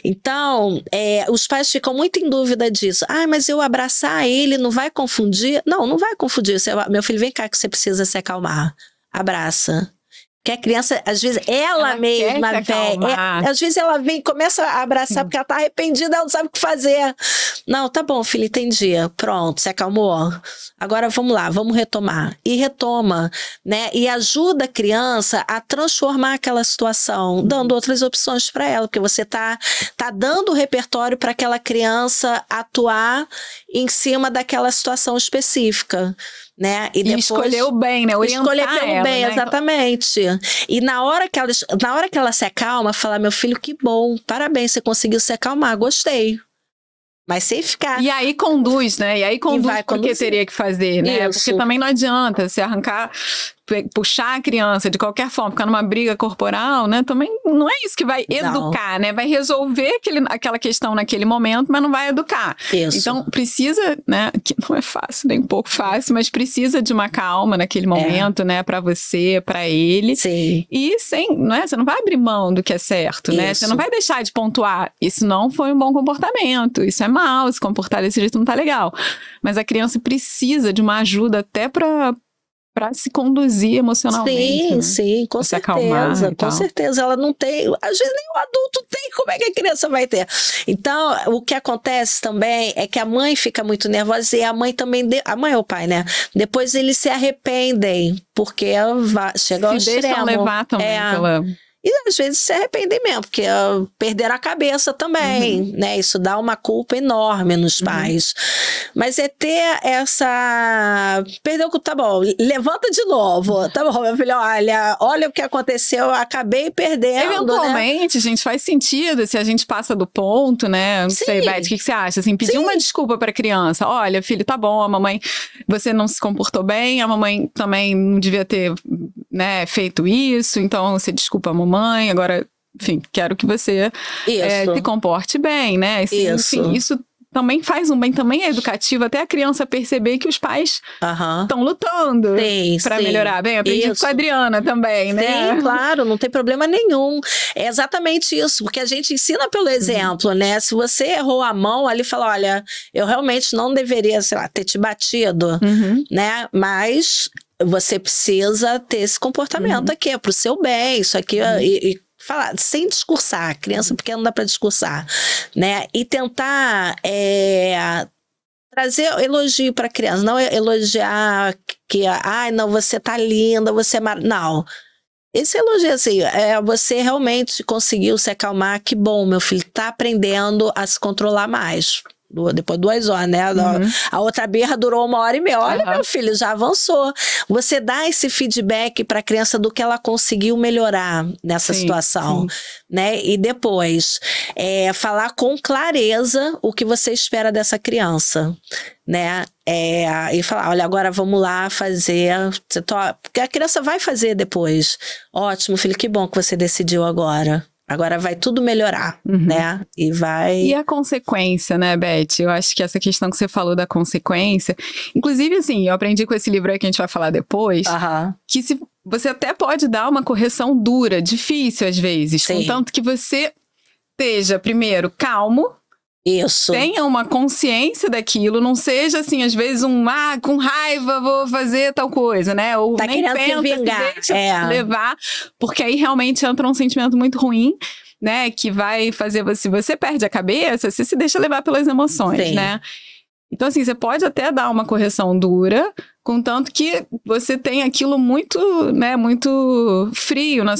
Então, os pais ficam muito em dúvida disso. Mas eu abraçar ele não vai confundir? Não vai confundir. Meu filho, vem cá que você precisa se acalmar. Abraça. Porque a criança, às vezes, ela mesma vem. Às vezes ela vem e começa a abraçar porque ela tá arrependida, ela não sabe o que fazer. Não, tá bom, filho, entendi. Pronto, se acalmou. Agora vamos lá, vamos retomar. E retoma, né? E ajuda a criança a transformar aquela situação, dando outras opções para ela, porque você tá dando o repertório para aquela criança atuar em cima daquela situação específica. Né? E depois escolheu bem, né? Escolher pelo bem, né? Exatamente. E na hora que ela se acalma, falar, meu filho, que bom, parabéns, você conseguiu se acalmar, gostei. Mas sem ficar. E aí conduz, né? E aí conduz porque teria que fazer, né? Isso. Porque também não adianta se arrancar, puxar a criança de qualquer forma, ficar numa briga corporal, né? Também não é isso que vai educar, né? Vai resolver aquela questão naquele momento, mas não vai educar. Isso. Então precisa, né? Que não é fácil, nem um pouco fácil, mas precisa de uma calma naquele momento, né? Pra você, pra ele. Sim. E não é? Você não vai abrir mão do que é certo, né? Você não vai deixar de pontuar. Isso não foi um bom comportamento. Isso é mal, se comportar desse jeito não tá legal. Mas a criança precisa de uma ajuda até pra se conduzir emocionalmente. Sim, com certeza. Com certeza. Ela não tem. Às vezes nem o adulto tem. Como é que a criança vai ter? Então, o que acontece também é que a mãe fica muito nervosa e a mãe também. A mãe ou o pai, né? Depois eles se arrependem, porque chega ao extremo. Se deixam levar também pela. E às vezes se arrependem mesmo, porque perderam a cabeça também, né? Isso dá uma culpa enorme nos pais. Mas é ter essa... Perdeu o culpa, tá bom, levanta de novo. Tá bom, meu filho, olha o que aconteceu, eu acabei perdendo. Eventualmente, gente, faz sentido se a gente passa do ponto, né? Não sei, Beth, o que você acha? Assim, pedir uma desculpa pra criança. Olha, filho, tá bom, a mamãe, você não se comportou bem, a mamãe também não devia ter, né, feito isso, então você desculpa a mamãe, agora, enfim, quero que você se comporte bem, né? Assim, enfim, isso também faz um bem, também é educativo, até a criança perceber que os pais estão lutando para melhorar. Bem, aprendi com a Adriana também, né? Sim, claro, não tem problema nenhum. É exatamente isso, porque a gente ensina pelo exemplo, né? Se você errou a mão, ali fala, olha, eu realmente não deveria, sei lá, ter te batido, né? Mas você precisa ter esse comportamento aqui, é pro seu bem, isso aqui, e falar, sem discursar, criança pequena não dá para discursar, né? E tentar trazer elogio para a criança, não elogiar que, não, você tá linda, você é não. Esse elogio, assim, você realmente conseguiu se acalmar, que bom, meu filho tá aprendendo a se controlar mais. Depois de 2 horas, né? A outra birra durou 1h30. Olha, meu filho, já avançou. Você dá esse feedback para a criança do que ela conseguiu melhorar nessa situação, né? E depois, falar com clareza o que você espera dessa criança, né? E falar, olha, agora vamos lá fazer, porque a criança vai fazer depois. Ótimo, filho, que bom que você decidiu agora. Agora vai tudo melhorar, né? E a consequência, né, Beth? Eu acho que essa questão que você falou da consequência... Inclusive, assim, eu aprendi com esse livro aí que a gente vai falar depois, que você até pode dar uma correção dura, difícil às vezes, contanto que você esteja, primeiro, calmo, isso. Tenha uma consciência daquilo, não seja assim, às vezes com raiva vou fazer tal coisa, né? Ou tá nem pensa, se vingar. Levar, porque aí realmente entra um sentimento muito ruim, né? Que vai fazer se você perde a cabeça, você se deixa levar pelas emoções, né? Então, assim, você pode até dar uma correção dura, contanto que você tem aquilo muito, né, muito frio na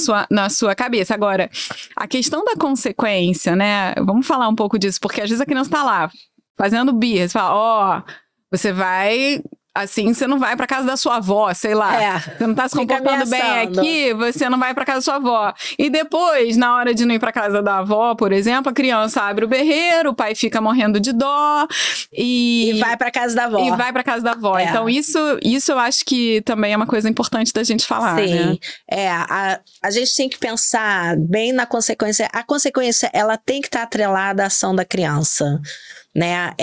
sua cabeça. Agora, a questão da consequência, né, vamos falar um pouco disso, porque às vezes a criança tá lá, fazendo birra, você fala, você vai... Assim, você não vai pra casa da sua avó, sei lá. Você não tá se comportando bem aqui, você não vai pra casa da sua avó. E depois, na hora de não ir pra casa da avó, por exemplo, a criança abre o berreiro, o pai fica morrendo de dó e vai pra casa da avó. E vai pra casa da avó. Então, isso eu acho que também é uma coisa importante da gente falar, né? A gente tem que pensar bem na consequência. A consequência, ela tem que estar atrelada à ação da criança. Né?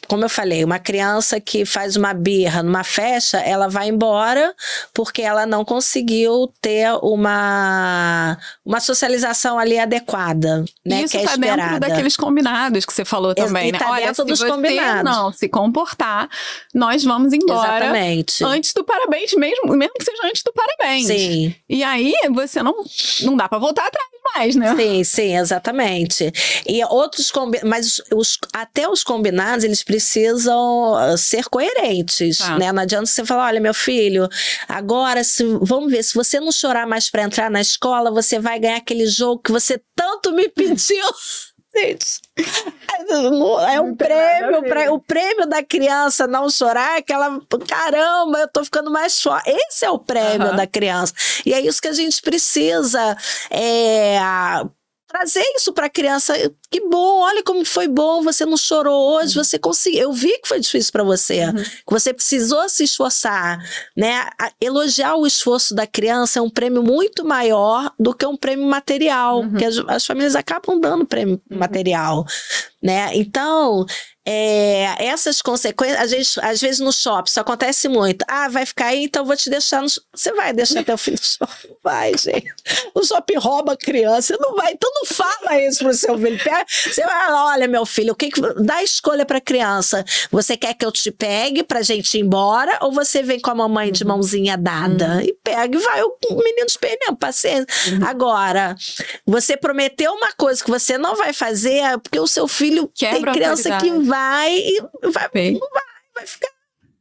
Como eu falei, uma criança que faz uma birra numa festa, ela vai embora porque ela não conseguiu ter uma socialização ali adequada, né? Isso que é tá esperada. Dentro daqueles combinados que você falou também, né? Tá Olha, dentro dos se você combinados. não se comportar, nós vamos embora. Exatamente. Antes do parabéns, mesmo que seja antes do parabéns. Sim. E aí, você não dá pra voltar atrás mais, né? Sim, exatamente. E outros mas até os combinados, eles precisam ser coerentes, né? Não adianta você falar, olha, meu filho, agora vamos ver, se você não chorar mais para entrar na escola, você vai ganhar aquele jogo que você tanto me pediu. Gente, é um prêmio, o prêmio da criança não chorar, que ela, caramba, eu tô ficando mais forte. Esse é o prêmio da criança. E é isso que a gente precisa trazer isso para a criança. Que bom, olha como foi bom, você não chorou hoje, você conseguiu. Eu vi que foi difícil para você, que você precisou se esforçar, né? Elogiar o esforço da criança é um prêmio muito maior do que um prêmio material, que as famílias acabam dando prêmio material, né? Então, essas consequências, às vezes no shopping, isso acontece muito. Vai ficar aí, então vou te deixar Você vai deixar teu filho no shopping? Vai, gente. O shopping rouba a criança, não vai. Então não fala isso pro seu filho. Você vai, olha, meu filho, dá escolha pra criança. Você quer que eu te pegue pra gente ir embora, ou você vem com a mamãe de mãozinha dada? E pega e vai. O menino espelha mesmo, paciência. Agora, você prometeu uma coisa que você não vai fazer, porque o seu filho tem criança que vai ficar.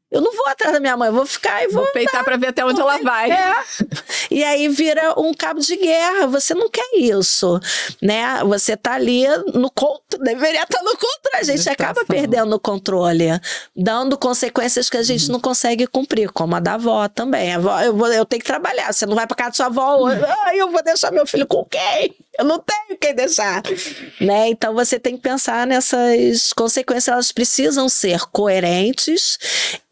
Eu não vou atrás da minha mãe, eu vou ficar e vou peitar pra ver até onde ela vai. E aí vira um cabo de guerra. Você não quer isso, né? Você tá ali deveria estar no controle. A gente acaba perdendo o controle, dando consequências que a gente não consegue cumprir, como a da avó também. Eu tenho que trabalhar. Você não vai pra casa da sua avó hoje. Eu vou deixar meu filho com quem? Eu não tenho quem deixar, né? Então você tem que pensar nessas consequências. Elas precisam ser coerentes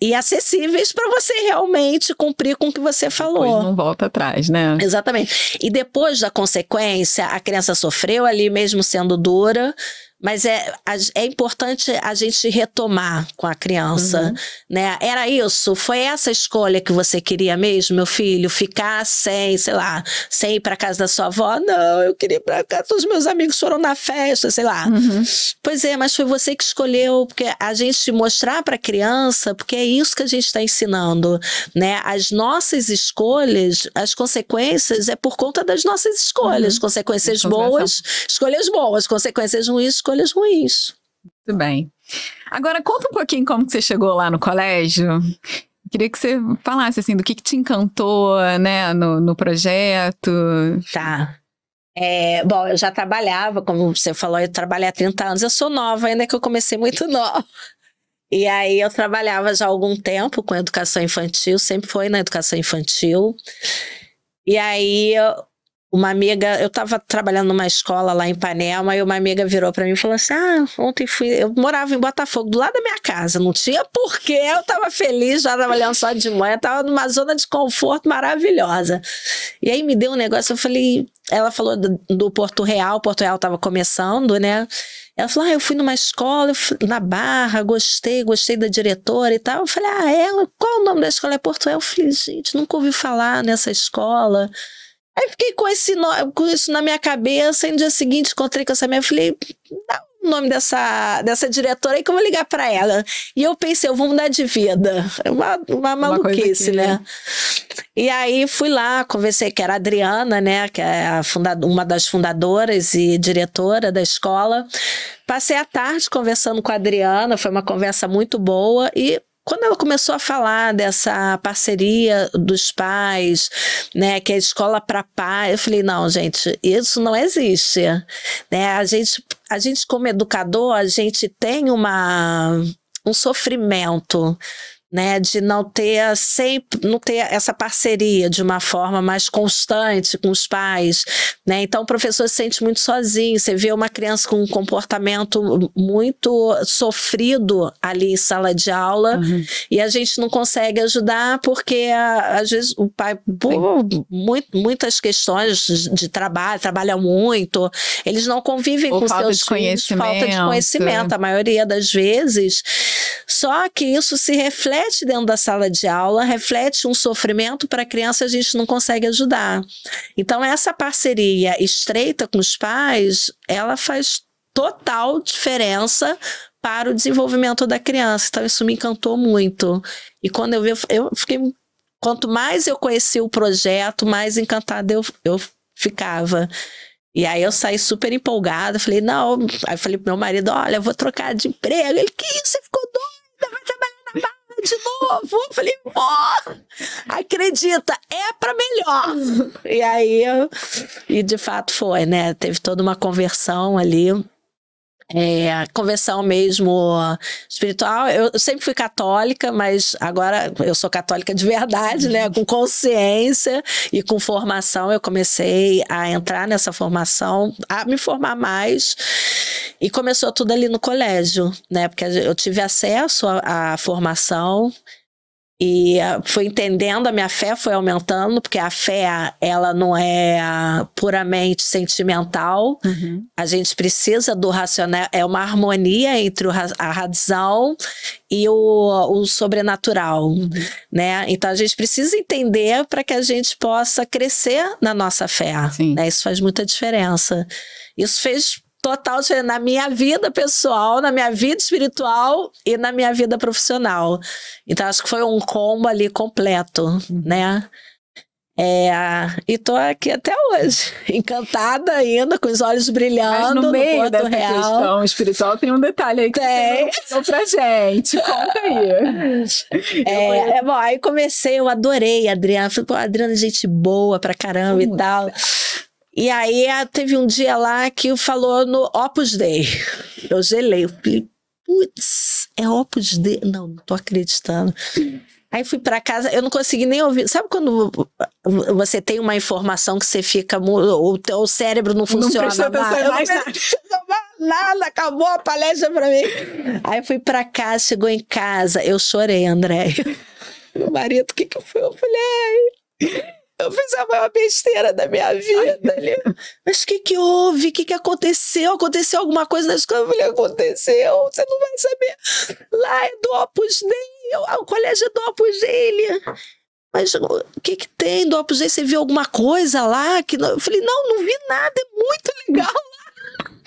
e acessíveis para você realmente cumprir com o que você falou. Depois não volta atrás, né? Exatamente. E depois da consequência, a criança sofreu ali, mesmo sendo dura, mas é importante a gente retomar com a criança, né? Era isso? Foi essa escolha que você queria mesmo, meu filho? Ficar sem ir pra casa da sua avó? Não, eu queria ir pra casa, todos os meus amigos foram na festa, sei lá. Pois é, mas foi você que escolheu, porque a gente mostrar pra criança, porque é isso que a gente está ensinando, né? As nossas escolhas, as consequências é por conta das nossas escolhas. Consequências boas, escolhas boas, consequências ruins, escolhas ruins. Muito bem. Agora, conta um pouquinho como que você chegou lá no colégio. queria que você falasse, assim, do que te encantou, né, no projeto. Tá. Bom, eu já trabalhava, como você falou, eu trabalhei há 30 anos. Eu sou nova, ainda que eu comecei muito nova. E aí eu trabalhava já há algum tempo com educação infantil, sempre foi na educação infantil. E aí uma amiga, eu estava trabalhando numa escola lá em Ipanema, e uma amiga virou para mim e falou assim: ontem eu morava em Botafogo, do lado da minha casa, não tinha porquê, eu estava feliz, já trabalhando só de manhã, estava numa zona de conforto maravilhosa. E aí me deu um negócio, eu falei, ela falou do Porto Real estava começando, né? Ela falou, eu fui numa escola, na Barra, gostei da diretora e tal. Eu falei, qual é o nome da escola? É Porto Real. Eu falei, gente, nunca ouvi falar nessa escola. Aí fiquei com isso na minha cabeça, e no dia seguinte encontrei com essa minha, falei, dá o nome dessa diretora aí que eu vou ligar para ela. E eu pensei, eu vou mudar de vida. Uma maluquice, né? E aí fui lá, conversei, que era a Adriana, né, que é uma das fundadoras e diretora da escola. Passei a tarde conversando com a Adriana, foi uma conversa muito boa, e quando ela começou a falar dessa parceria dos pais, né, que é escola para pais, eu falei, não, gente, isso não existe, né? A gente como educador, a gente tem um sofrimento, né, de não ter essa parceria de uma forma mais constante com os pais, né? Então o professor se sente muito sozinho. Você vê uma criança com um comportamento muito sofrido ali em sala de aula, e a gente não consegue ajudar porque às vezes o pai, por muitas questões de trabalho, trabalha muito, eles não convivem com seus filhos, falta de conhecimento, a maioria das vezes. Só que isso se reflete dentro da sala de aula, reflete um sofrimento para a criança, a gente não consegue ajudar. Então essa parceria estreita com os pais, ela faz total diferença para o desenvolvimento da criança. Então isso me encantou muito. E quando eu vi, eu fiquei, quanto mais eu conheci o projeto, mais encantada eu ficava. E aí eu saí super empolgada, falei, não, aí falei pro meu marido, olha, eu vou trocar de emprego. Ele, que isso, você ficou doida, vai trabalhar na Barra de novo? Eu falei, acredita, é pra melhor. E aí, e de fato foi, né, teve toda uma conversão ali, conversão mesmo espiritual. Eu sempre fui católica, mas agora eu sou católica de verdade, né? Com consciência e com formação. Eu comecei a entrar nessa formação, a me formar mais, e começou tudo ali no colégio, né? Porque eu tive acesso à formação e fui entendendo, a minha fé foi aumentando, porque a fé, ela não é puramente sentimental. A gente precisa do racional, é uma harmonia entre a razão e o sobrenatural, né? Então a gente precisa entender para que a gente possa crescer na nossa fé, né? Isso faz muita diferença. Isso fez total diferença na minha vida pessoal, na minha vida espiritual e na minha vida profissional. Então acho que foi um combo ali completo, né? E tô aqui até hoje, encantada ainda, com os olhos brilhando. Mas no meio dessa real. Questão espiritual tem um detalhe aí que você não pra gente, conta aí. Bom, aí comecei, eu adorei a Adriana, falei, pô, a Adriana é gente boa pra caramba e tal. E aí teve um dia lá que falou no Opus Dei. Eu gelei, eu falei, putz, é Opus Dei? Não tô acreditando. Aí fui pra casa, eu não consegui nem ouvir. Sabe quando você tem uma informação que você fica, o teu cérebro não funciona? Não prestou mais nada, acabou a palestra pra mim. Aí fui pra casa, chegou em casa, eu chorei, André. Meu marido, o que foi? Eu falei, eu fiz a maior besteira da minha vida ali. Mas o que houve? O que aconteceu? Aconteceu alguma coisa na escola? Eu falei, aconteceu, você não vai saber. Lá é do Opus Dei, o colégio é do Opus Dei. Mas o que tem do Opus Dei? Você viu alguma coisa lá? Eu falei, não vi nada, é muito legal lá.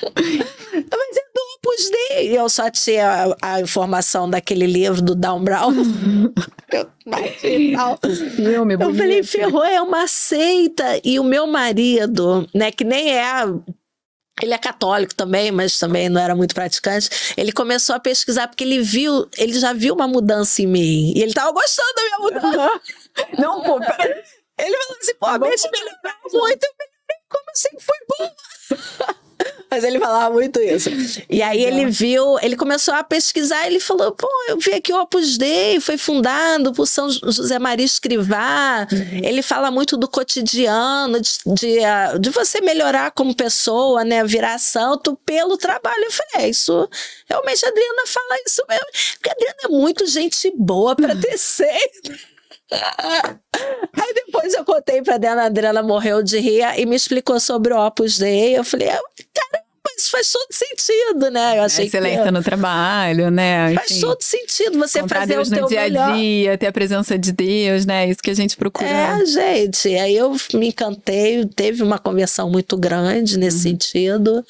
Mas é do Opus Dei. Eu só tinha a informação daquele livro do Dan Brown. Eu falei, ferrou, é uma seita. E o meu marido, né, que nem é Ele é católico também, mas também não era muito praticante. Ele começou a pesquisar porque ele já viu uma mudança em mim. E ele tava gostando da minha mudança. Não, pô, peraí. Ele falou assim, pô, a mente melhorou muito. Eu melhorei, como assim? Foi bom. Mas ele falava muito isso. E aí ele começou a pesquisar, ele falou, pô, eu vi aqui o Opus Dei, foi fundado por São José Maria Escrivá. Ele fala muito do cotidiano, de você melhorar como pessoa, né, virar santo pelo trabalho. Eu falei, isso, realmente a Adriana fala isso mesmo. Porque a Adriana é muito gente boa para ter seis. Aí depois eu contei pra Adriana, a Adriana morreu de rir e me explicou sobre o Opus Dei. Eu falei, caramba, isso faz todo sentido, né? Eu achei excelência no trabalho, né? Faz todo sentido você fazer Deus o teu no dia melhor. a dia, ter a presença de Deus, né? Isso que a gente procura. Gente, aí eu me encantei, teve uma conversão muito grande nesse sentido.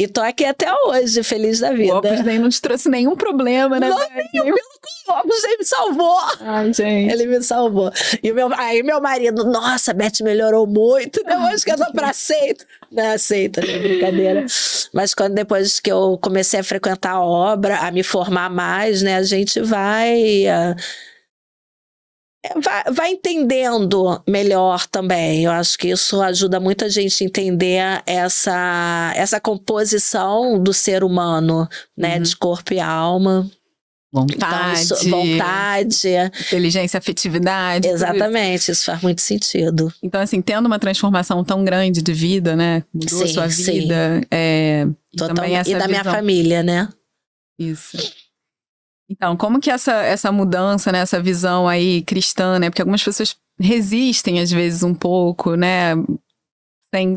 E tô aqui até hoje, feliz da vida. O Opus Dei não te trouxe nenhum problema, né? Não, o Opus Dei me salvou. Ai, gente. Ele me salvou. E aí meu marido, nossa, a Beth melhorou muito. Depois que eu tô pra seita. Não aceita, né? Brincadeira. Mas depois que eu comecei a frequentar a obra, a me formar mais, né? A gente vai entendendo melhor também. Eu acho que isso ajuda muita gente a entender essa composição do ser humano, né? De corpo e alma. Vontade. Então, vontade. Inteligência, afetividade. Exatamente, isso faz muito sentido. Então, assim, tendo uma transformação tão grande de vida, né? Mudou a sua vida. E também essa da minha família, né? Isso. Então, como que essa mudança, né, essa visão aí cristã, né, porque algumas pessoas resistem às vezes um pouco, né,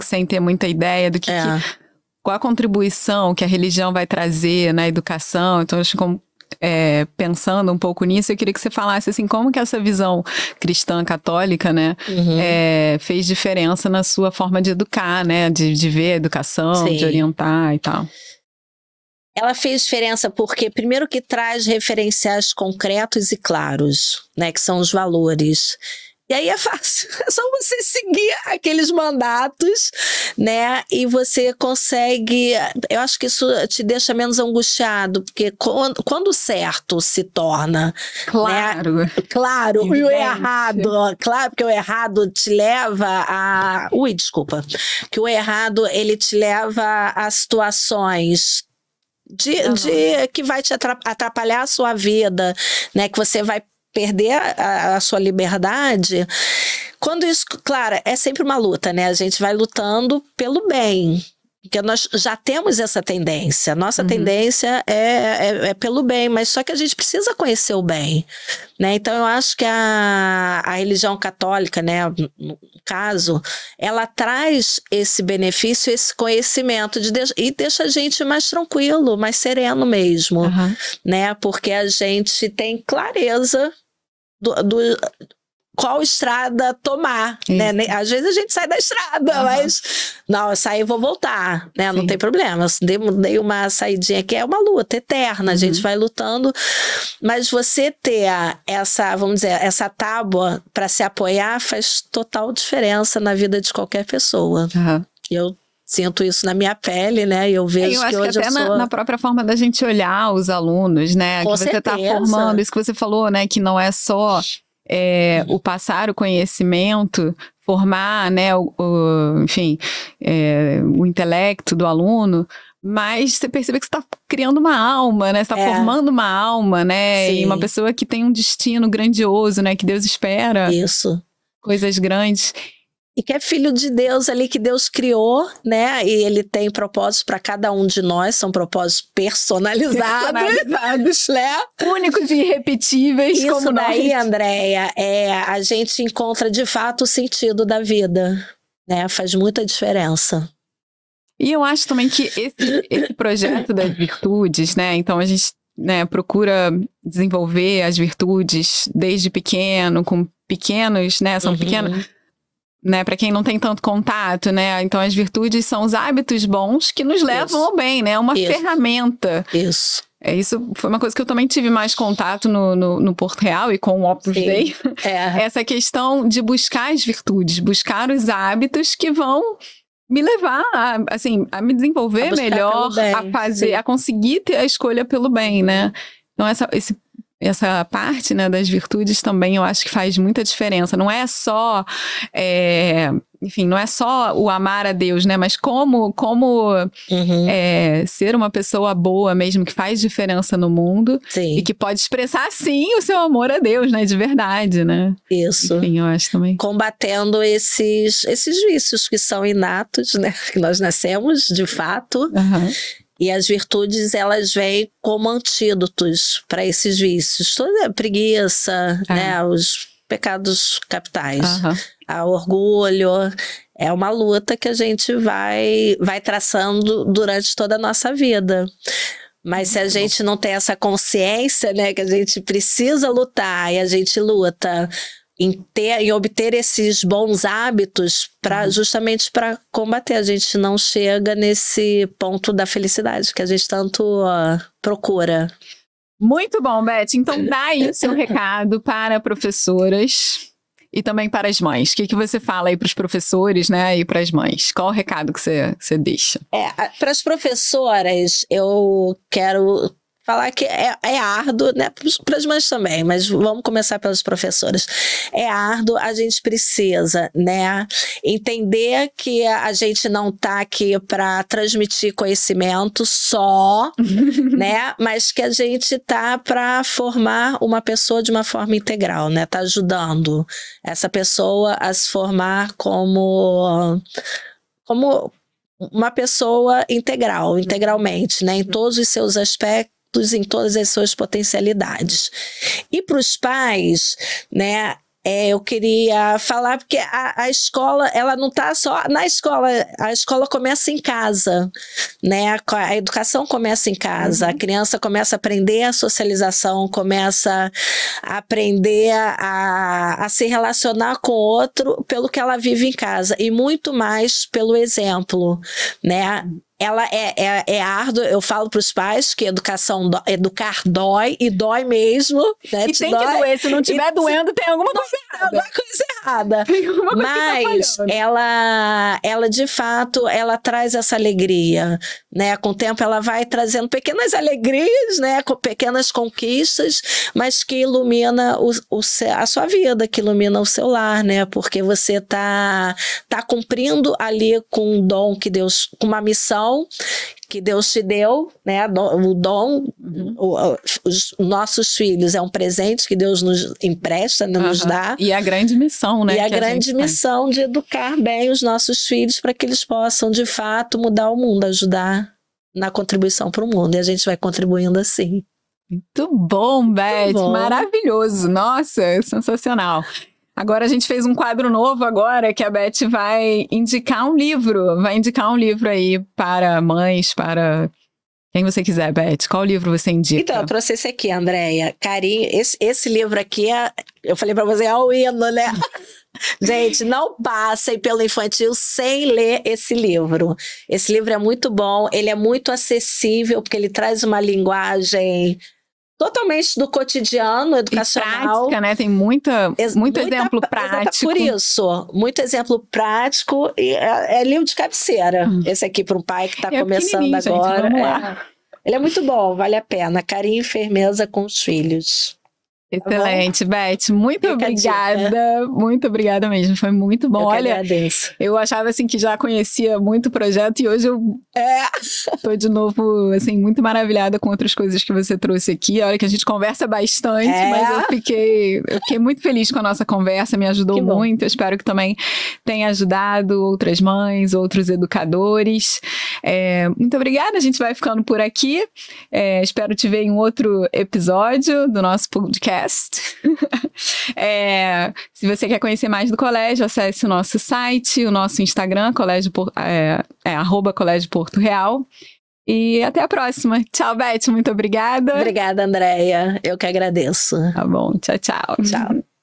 sem ter muita ideia do qual a contribuição que a religião vai trazer na educação. Então, acho que pensando um pouco nisso, eu queria que você falasse assim, como que essa visão cristã católica, né, fez diferença na sua forma de educar, né, de ver a educação, de orientar e tal. Ela fez diferença porque, primeiro, que traz referenciais concretos e claros, né, que são os valores. E aí é fácil, é só você seguir aqueles mandatos, né, e você consegue, eu acho que isso te deixa menos angustiado, porque quando o certo se torna... Claro. Né, claro, e o errado, claro, porque o errado te leva a... que o errado, ele te leva a situações... que vai te atrapalhar a sua vida, né? Que você vai perder a sua liberdade. Quando isso, claro, é sempre uma luta, né? A gente vai lutando pelo bem. Porque nós já temos essa tendência. Nossa tendência é pelo bem, mas só que a gente precisa conhecer o bem, né? Então eu acho que a religião católica, né, no caso, ela traz esse benefício, esse conhecimento e deixa a gente mais tranquilo, mais sereno mesmo, né? Porque a gente tem clareza do qual estrada tomar, né? Às vezes a gente sai da estrada, mas não, eu saí e vou voltar, né? Não tem problema, dei uma saidinha aqui, é uma luta eterna, a gente vai lutando, mas você ter essa, vamos dizer, essa tábua para se apoiar faz total diferença na vida de qualquer pessoa. Eu sinto isso na minha pele, né? E eu vejo que hoje até na própria forma da gente olhar os alunos, né? Com que você está formando, isso que você falou, né? Que não é só o passar o conhecimento, formar, né, enfim, o intelecto do aluno, mas você percebe que você está criando uma alma, né? Você está formando uma alma, né? E uma pessoa que tem um destino grandioso, né? Que Deus espera. Isso. Coisas grandes. E que é filho de Deus ali, que Deus criou, né? E ele tem propósitos para cada um de nós, são propósitos personalizados, né? Únicos e irrepetíveis. Isso como daí, nós. Andréia, a gente encontra de fato o sentido da vida, né? Faz muita diferença. E eu acho também que esse projeto das virtudes, né? Então a gente, né, procura desenvolver as virtudes desde pequeno, com pequenos, né? São pequenos. Né, para quem não tem tanto contato, né? Então as virtudes são os hábitos bons que nos levam ao bem, né? Uma ferramenta. Isso foi uma coisa que eu também tive mais contato no Porto Real e com o Opus Dei. Essa questão de buscar as virtudes, buscar os hábitos que vão me levar a me desenvolver melhor, bem, a fazer, sim. a conseguir ter a escolha pelo bem, né? Então essa parte, né, das virtudes também eu acho que faz muita diferença. Não é só, enfim, não é só o amar a Deus, né? Mas como ser uma pessoa boa mesmo, que faz diferença no mundo. Sim. E que pode expressar, sim, o seu amor a Deus, né? De verdade, né? Isso. Enfim, eu acho também. Combatendo esses vícios que são inatos, né? Que nós nascemos, de fato. Uhum. E as virtudes, elas vêm como antídotos para esses vícios. Toda a preguiça, né? Os pecados capitais. O orgulho. É uma luta que a gente vai traçando durante toda a nossa vida. Mas se a gente não tem essa consciência, né? Que a gente precisa lutar e a gente luta em obter esses bons hábitos justamente para combater. A gente não chega nesse ponto da felicidade que a gente tanto procura. Muito bom, Beth. Então dá aí o seu recado para professoras e também para as mães. O que você fala aí para os professores, né, e para as mães? Qual o recado que você deixa? Para as professoras, eu quero falar que é árduo, né? Para as mães também, mas vamos começar pelas professoras. É árduo, a gente precisa, né? Entender que a gente não está aqui para transmitir conhecimento só, né? Mas que a gente está para formar uma pessoa de uma forma integral, né? Tá ajudando essa pessoa a se formar como uma pessoa integralmente, né? Em todos os seus aspectos, em todas as suas potencialidades. E para os pais, né, eu queria falar, porque a escola, ela não está só na escola, a escola começa em casa, né? A educação começa em casa, a criança começa a aprender a socialização, começa a aprender a se relacionar com o outro pelo que ela vive em casa, e muito mais pelo exemplo, né? Ela é árduo. Eu falo para os pais que educar dói, e dói mesmo, né? E tem que doer, se não estiver doendo, tem alguma coisa errada. Alguma coisa errada. Tem alguma coisa Mas que tá falhando. ela de fato, ela traz essa alegria, né? Com o tempo ela vai trazendo pequenas alegrias, né? Com pequenas conquistas, mas que ilumina a sua vida, que ilumina o seu lar, né? Porque você tá cumprindo ali com um dom que Deus, com uma missão que Deus te deu, né? O dom, os nossos filhos é um presente que Deus nos empresta, nos dá. E a grande missão, né? E a grande missão de educar bem os nossos filhos para que eles possam, de fato, mudar o mundo, ajudar na contribuição para o mundo. E a gente vai contribuindo assim. Muito bom, Beth. Maravilhoso. Nossa, sensacional. Agora a gente fez um quadro novo agora, que a Beth vai indicar um livro. Vai indicar um livro aí para mães, para quem você quiser, Beth. Qual livro você indica? Então, eu trouxe esse aqui, Andréia. Carinho, esse livro aqui, eu falei para você, é o hino, né? Gente, não passem pelo infantil sem ler esse livro. Esse livro é muito bom, ele é muito acessível, porque ele traz uma linguagem totalmente do cotidiano, educacional. E prática, né? Tem muito exemplo prático. Por isso, muito exemplo prático, e é livro de cabeceira. Esse aqui para um pai que está começando agora. Gente, vamos lá. Ele é muito bom, vale a pena. Carinho e firmeza com os filhos. Excelente, Beth. Muito obrigada. Muito obrigada mesmo. Foi muito bom. Olha, agradeço. Eu achava assim que já conhecia muito o projeto e hoje eu tô de novo assim muito maravilhada com outras coisas que você trouxe aqui. A hora que a gente conversa bastante, mas eu fiquei muito feliz com a nossa conversa, me ajudou muito. Eu espero que também tenha ajudado outras mães, outros educadores. Muito obrigada. A gente vai ficando por aqui. Espero te ver em outro episódio do nosso podcast. Se você quer conhecer mais do colégio, acesse o nosso site, o nosso Instagram, @Colégio Porto Real. E até a próxima. Tchau, Beth. Muito obrigada. Obrigada, Andréia. Eu que agradeço. Tá bom. Tchau, tchau. Tchau.